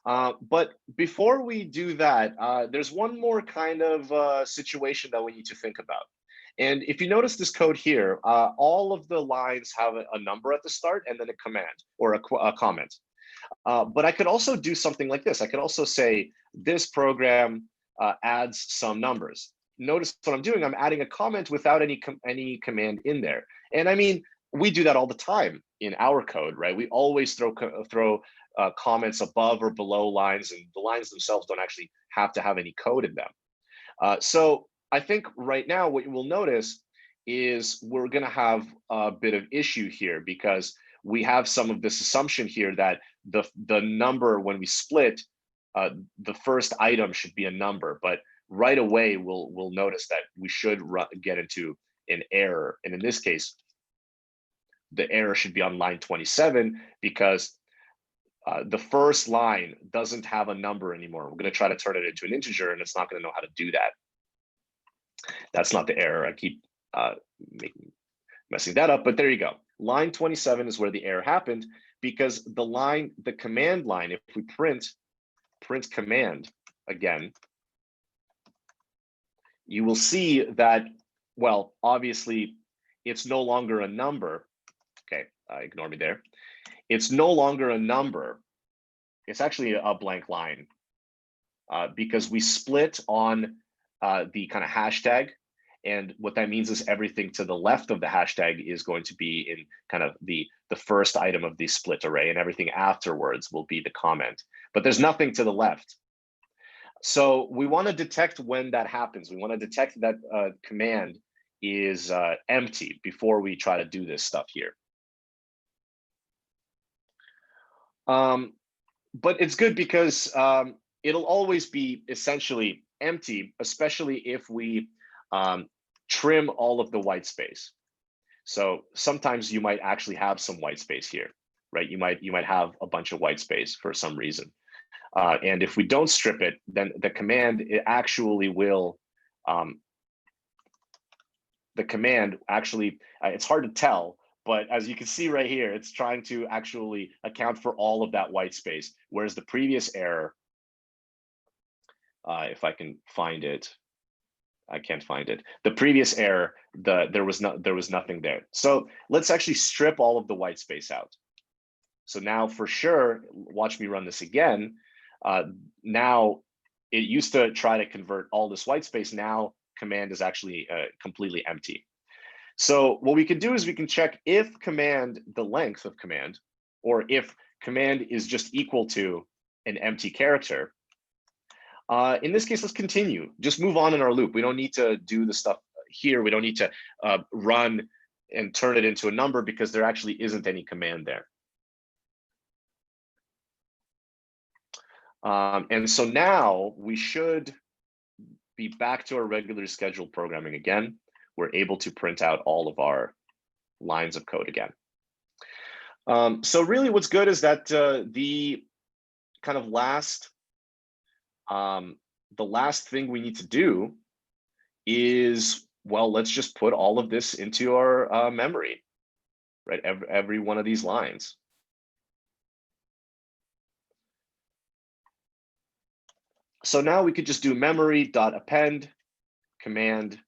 A: But before we do that, there's one more kind of situation that we need to think about. And if you notice this code here, all of the lines have a number at the start and then a command or a comment. But I could also do something like this. I could also say this program adds some numbers. Notice what I'm doing. I'm adding a comment without any command in there. And I mean, we do that all the time in our code, right? We always throw comments above or below lines, and the lines themselves don't actually have to have any code in them. So I think right now what you will notice is we're going to have a bit of issue here because we have some of this assumption here that the number when we split, the first item should be a number, but right away we'll notice that we should get into an error, and in this case, the error should be on line 27 because the first line doesn't have a number anymore. We're going to try to turn it into an integer, and it's not going to know how to do that. That's not the error. I keep messing that up, but there you go. Line 27 is where the error happened because the command line, if we print command again, you will see that, well, obviously it's no longer a number. Okay, ignore me there. It's no longer a number. It's actually a blank line because we split on the kind of hashtag. And what that means is everything to the left of the hashtag is going to be in kind of the first item of the split array, and everything afterwards will be the comment. But there's nothing to the left. So we want to detect when that happens. We want to detect that command is empty before we try to do this stuff here. But it's good because it'll always be essentially empty, especially if we trim all of the white space. So sometimes you might actually have some white space here, right? You might have a bunch of white space for some reason. And if we don't strip it, then the command, it actually will, the command actually, it's hard to tell, but as you can see right here, it's trying to actually account for all of that white space. Whereas the previous error, if I can find it, I can't find it. The previous error, there was nothing there. So let's actually strip all of the white space out. So now for sure, watch me run this again. Now it used to try to convert all this white space. Now command is actually completely empty. So what we can do is we can check if command, the length of command, or if command is just equal to an empty character. In this case, let's continue. Just move on in our loop. We don't need to do the stuff here. We don't need to run and turn it into a number because there actually isn't any command there. And so now we should be back to our regular scheduled programming again. We're able to print out all of our lines of code again. So really what's good is that the kind of last, the last thing we need to do is, well, let's just put all of this into our memory, right? Every one of these lines. So now we could just do memory.append command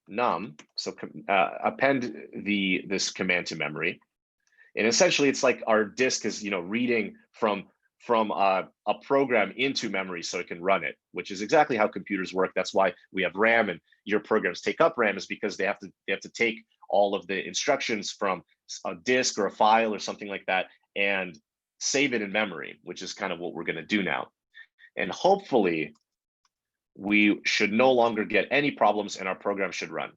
A: num. So append this command to memory. And essentially it's like our disk is, reading from a program into memory so it can run it, which is exactly how computers work. That's why we have RAM, and your programs take up RAM, is because they have to take all of the instructions from a disk or a file or something like that and save it in memory, which is kind of what we're going to do now. And hopefully we should no longer get any problems and our program should run.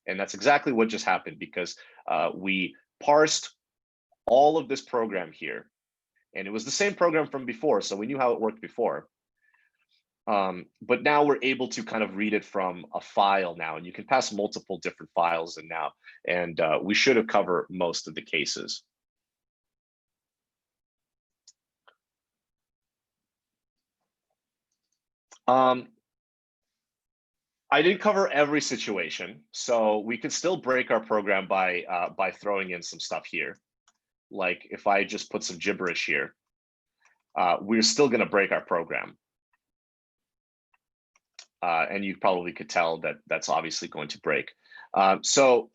A: And that's exactly what just happened, because we parsed all of this program here. And it was the same program from before, so we knew how it worked before. But now we're able to kind of read it from a file now, and you can pass multiple different files in now, and we should have covered most of the cases. I didn't cover every situation, so we could still break our program by throwing in some stuff here. Like if I just put some gibberish here, we're still going to break our program. And you probably could tell that that's obviously going to break. So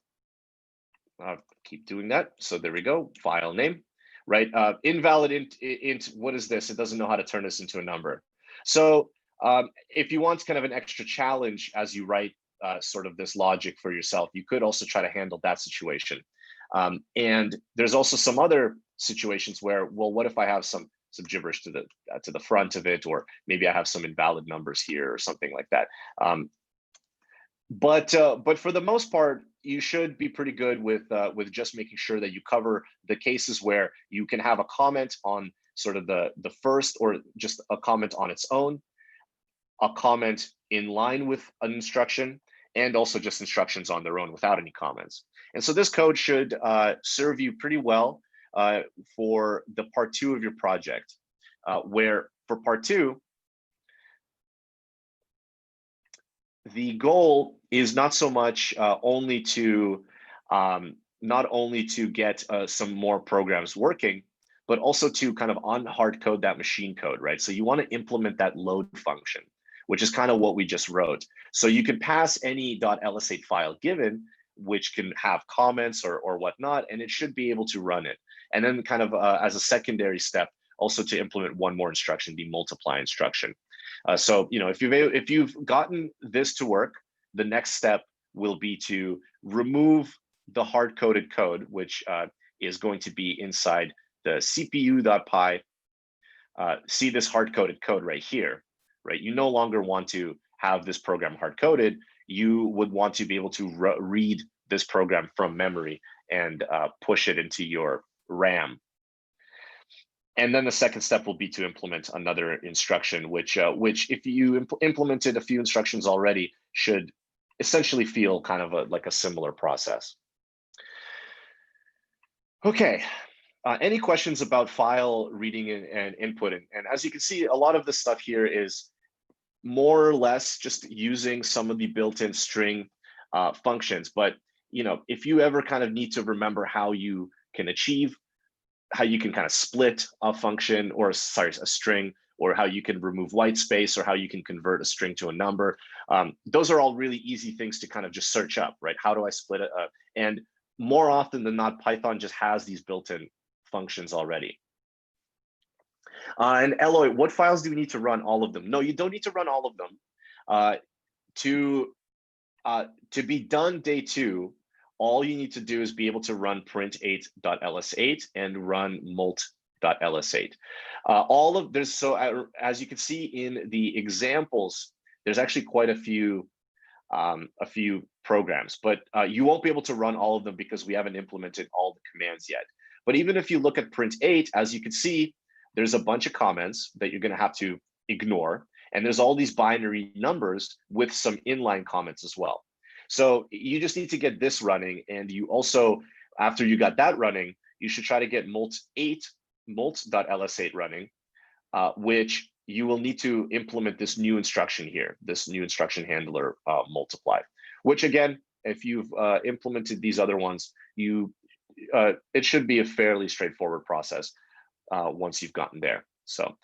A: keep doing that. So there we go, file name, right? Invalid int, what is this? It doesn't know how to turn this into a number. So if you want kind of an extra challenge as you write sort of this logic for yourself, you could also try to handle that situation. And there's also some other situations where, well, what if I have some gibberish to the front of it, or maybe I have some invalid numbers here or something like that. But for the most part, you should be pretty good with just making sure that you cover the cases where you can have a comment on sort of the first, or just a comment on its own, a comment in line with an instruction, and also just instructions on their own without any comments. And so this code should serve you pretty well for the part 2 of your project, where for part 2, the goal is not so much not only to get some more programs working, but also to kind of unhard code that machine code, right? So you want to implement that load function, which is kind of what we just wrote. So you can pass any .ls8 file given, which can have comments or whatnot, and it should be able to run it. And then kind of as a secondary step, also to implement one more instruction, the multiply instruction. So if you've gotten this to work, the next step will be to remove the hard-coded code, which is going to be inside the cpu.py. See this hard-coded code right here, right? You no longer want to have this program hard-coded. You would want to be able to read this program from memory and push it into your RAM. And then the second step will be to implement another instruction, which if you implemented a few instructions already, should essentially feel kind of like a similar process. Okay, any questions about file reading and inputting? And as you can see, a lot of the stuff here is more or less just using some of the built-in string functions. But if you ever kind of need to remember how you can kind of split a function, or sorry, a string, or how you can remove white space, or how you can convert a string to a number. Those are all really easy things to kind of just search up, right? How do I split it? And more often than not, Python just has these built-in functions already. And Eloy, what files do we need to run? All of them? No, you don't need to run all of them. To be done day 2, all you need to do is be able to run print8.ls8 and run molt.ls8. As you can see in the examples, there's actually quite a few programs, but you won't be able to run all of them because we haven't implemented all the commands yet. But even if you look at print8, as you can see, there's a bunch of comments that you're going to have to ignore, and there's all these binary numbers with some inline comments as well. So you just need to get this running, and you also, after you got that running, you should try to get molt8 molt.ls8 running, which you will need to implement this new instruction here, this new instruction handler multiply, which again, if you've implemented these other ones, it should be a fairly straightforward process once you've gotten there. So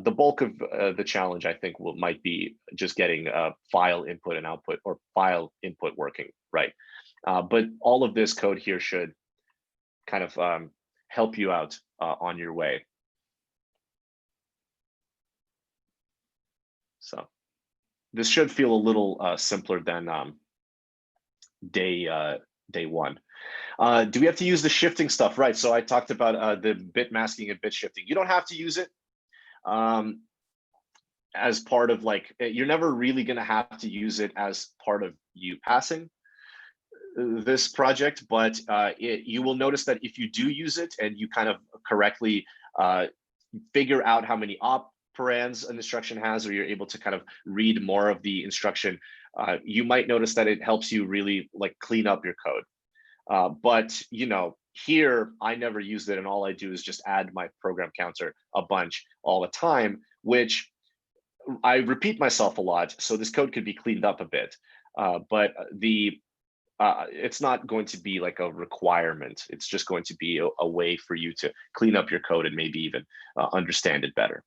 A: the bulk of the challenge, I think, might be just getting file input and output, or file input working, right? But all of this code here should kind of help you out on your way. So this should feel a little simpler than day one. Do we have to use the shifting stuff? Right, so I talked about the bit masking and bit shifting. You don't have to use it as part of, like, you're never really going to have to use it as part of you passing this project, but you will notice that if you do use it and you kind of correctly figure out how many operands an instruction has, or you're able to kind of read more of the instruction, you might notice that it helps you really like clean up your code. But you know, here I never used it, and all I do is just add my program counter a bunch all the time, which I repeat myself a lot, so this code could be cleaned up a bit. But it's not going to be like a requirement. It's just going to be a way for you to clean up your code and maybe even understand it better.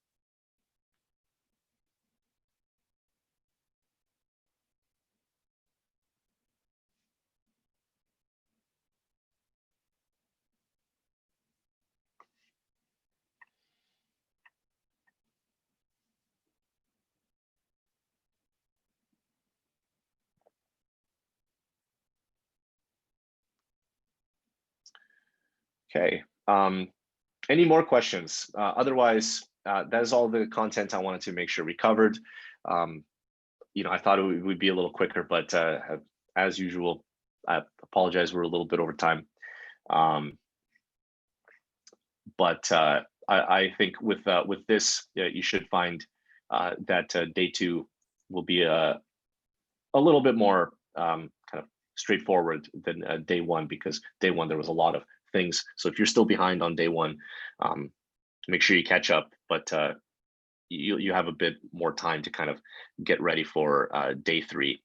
A: Okay. Any more questions? Otherwise, that is all the content I wanted to make sure we covered. You know, I thought it would be a little quicker, but as usual, I apologize, we're a little bit over time. But I think with this, you should find that day two will be a little bit more kind of straightforward than day one, because day one there was a lot of things. So if you're still behind on day one, make sure you catch up, but you have a bit more time to kind of get ready for day three.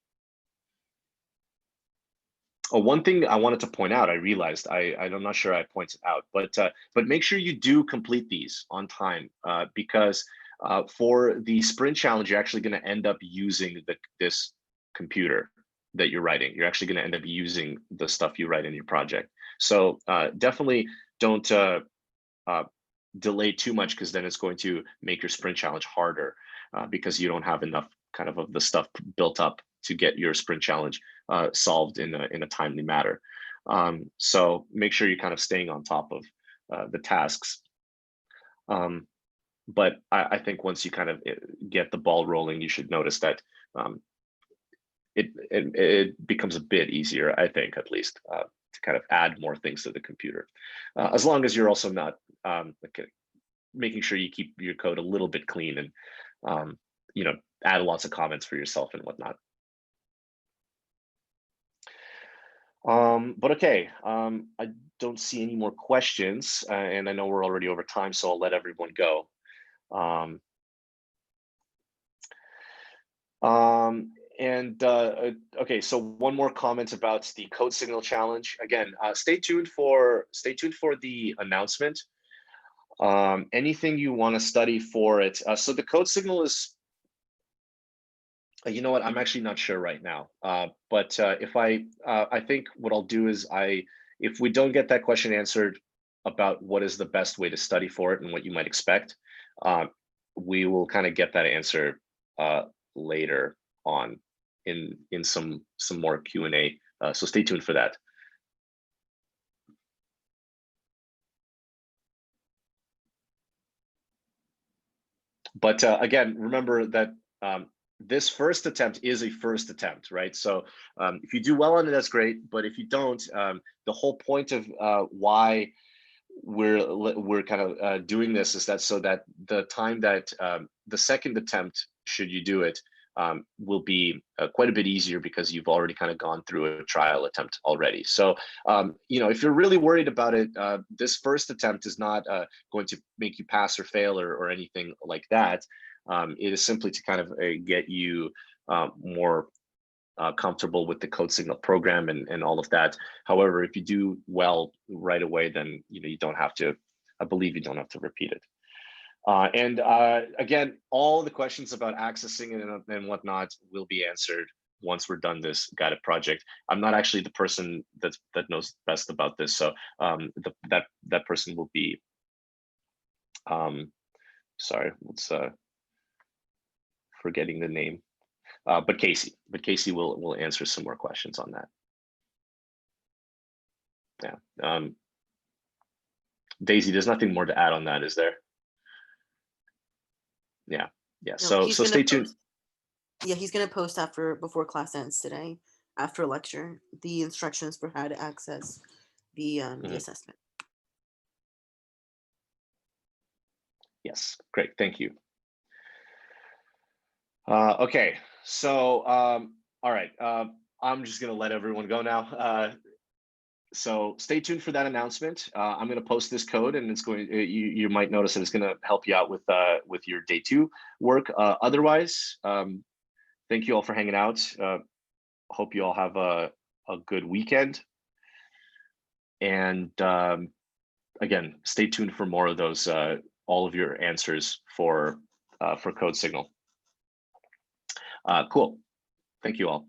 A: Oh, one thing I wanted to point out, I realized I'm not sure I pointed out, but make sure you do complete these on time, because for the sprint challenge, you're actually going to end up using this computer that you're writing. You're actually going to end up using the stuff you write in your project. So definitely don't delay too much, because then it's going to make your sprint challenge harder, because you don't have enough kind of the stuff built up to get your sprint challenge solved in a timely manner. So make sure you're kind of staying on top of the tasks. But I think once you kind of get the ball rolling, you should notice that it becomes a bit easier, I think, at least, to kind of add more things to the computer, as long as you're also not making sure you keep your code a little bit clean, and you know, add lots of comments for yourself and whatnot. But okay, I don't see any more questions, and I know we're already over time, so I'll let everyone go. Okay, so one more comment about the code signal challenge. Again, stay tuned for the announcement. Anything you want to study for it. So the code signal is, you know what, I'm actually not sure right now. But if I think what I'll do is if we don't get that question answered about what is the best way to study for it and what you might expect, we will kind of get that answer later on in some more Q&A. So stay tuned for that. But again, remember that this first attempt is a first attempt, right? So if you do well on it, that's great. But if you don't, the whole point of why we're kind of doing this is that so that the time that the second attempt, should you do it, will be quite a bit easier because you've already kind of gone through a trial attempt already. So, if you're really worried about it, this first attempt is not going to make you pass or fail or anything like that. It is simply to kind of get you more comfortable with the code signal program and all of that. However, if you do well right away, then you don't have to. I believe you don't have to repeat it. And again, all the questions about accessing it and whatnot will be answered once we're done this guided project. I'm not actually the person that knows best about this, so that person will be. Sorry, what's forgetting the name. But Casey will answer some more questions on that. Yeah. Daisy, there's nothing more to add on that, is there? Yeah. No, so stay tuned.
B: Yeah, he's gonna post before class ends today, after lecture, the instructions for how to access the assessment.
A: Yes, great, thank you. Okay, so all right, I'm just gonna let everyone go now. So stay tuned for that announcement. I'm going to post this code, and it's going. You might notice that it's going to help you out with your day 2 work. Otherwise, thank you all for hanging out. Hope you all have a good weekend. And again, stay tuned for more of those. All of your answers for code signal. Cool. Thank you all.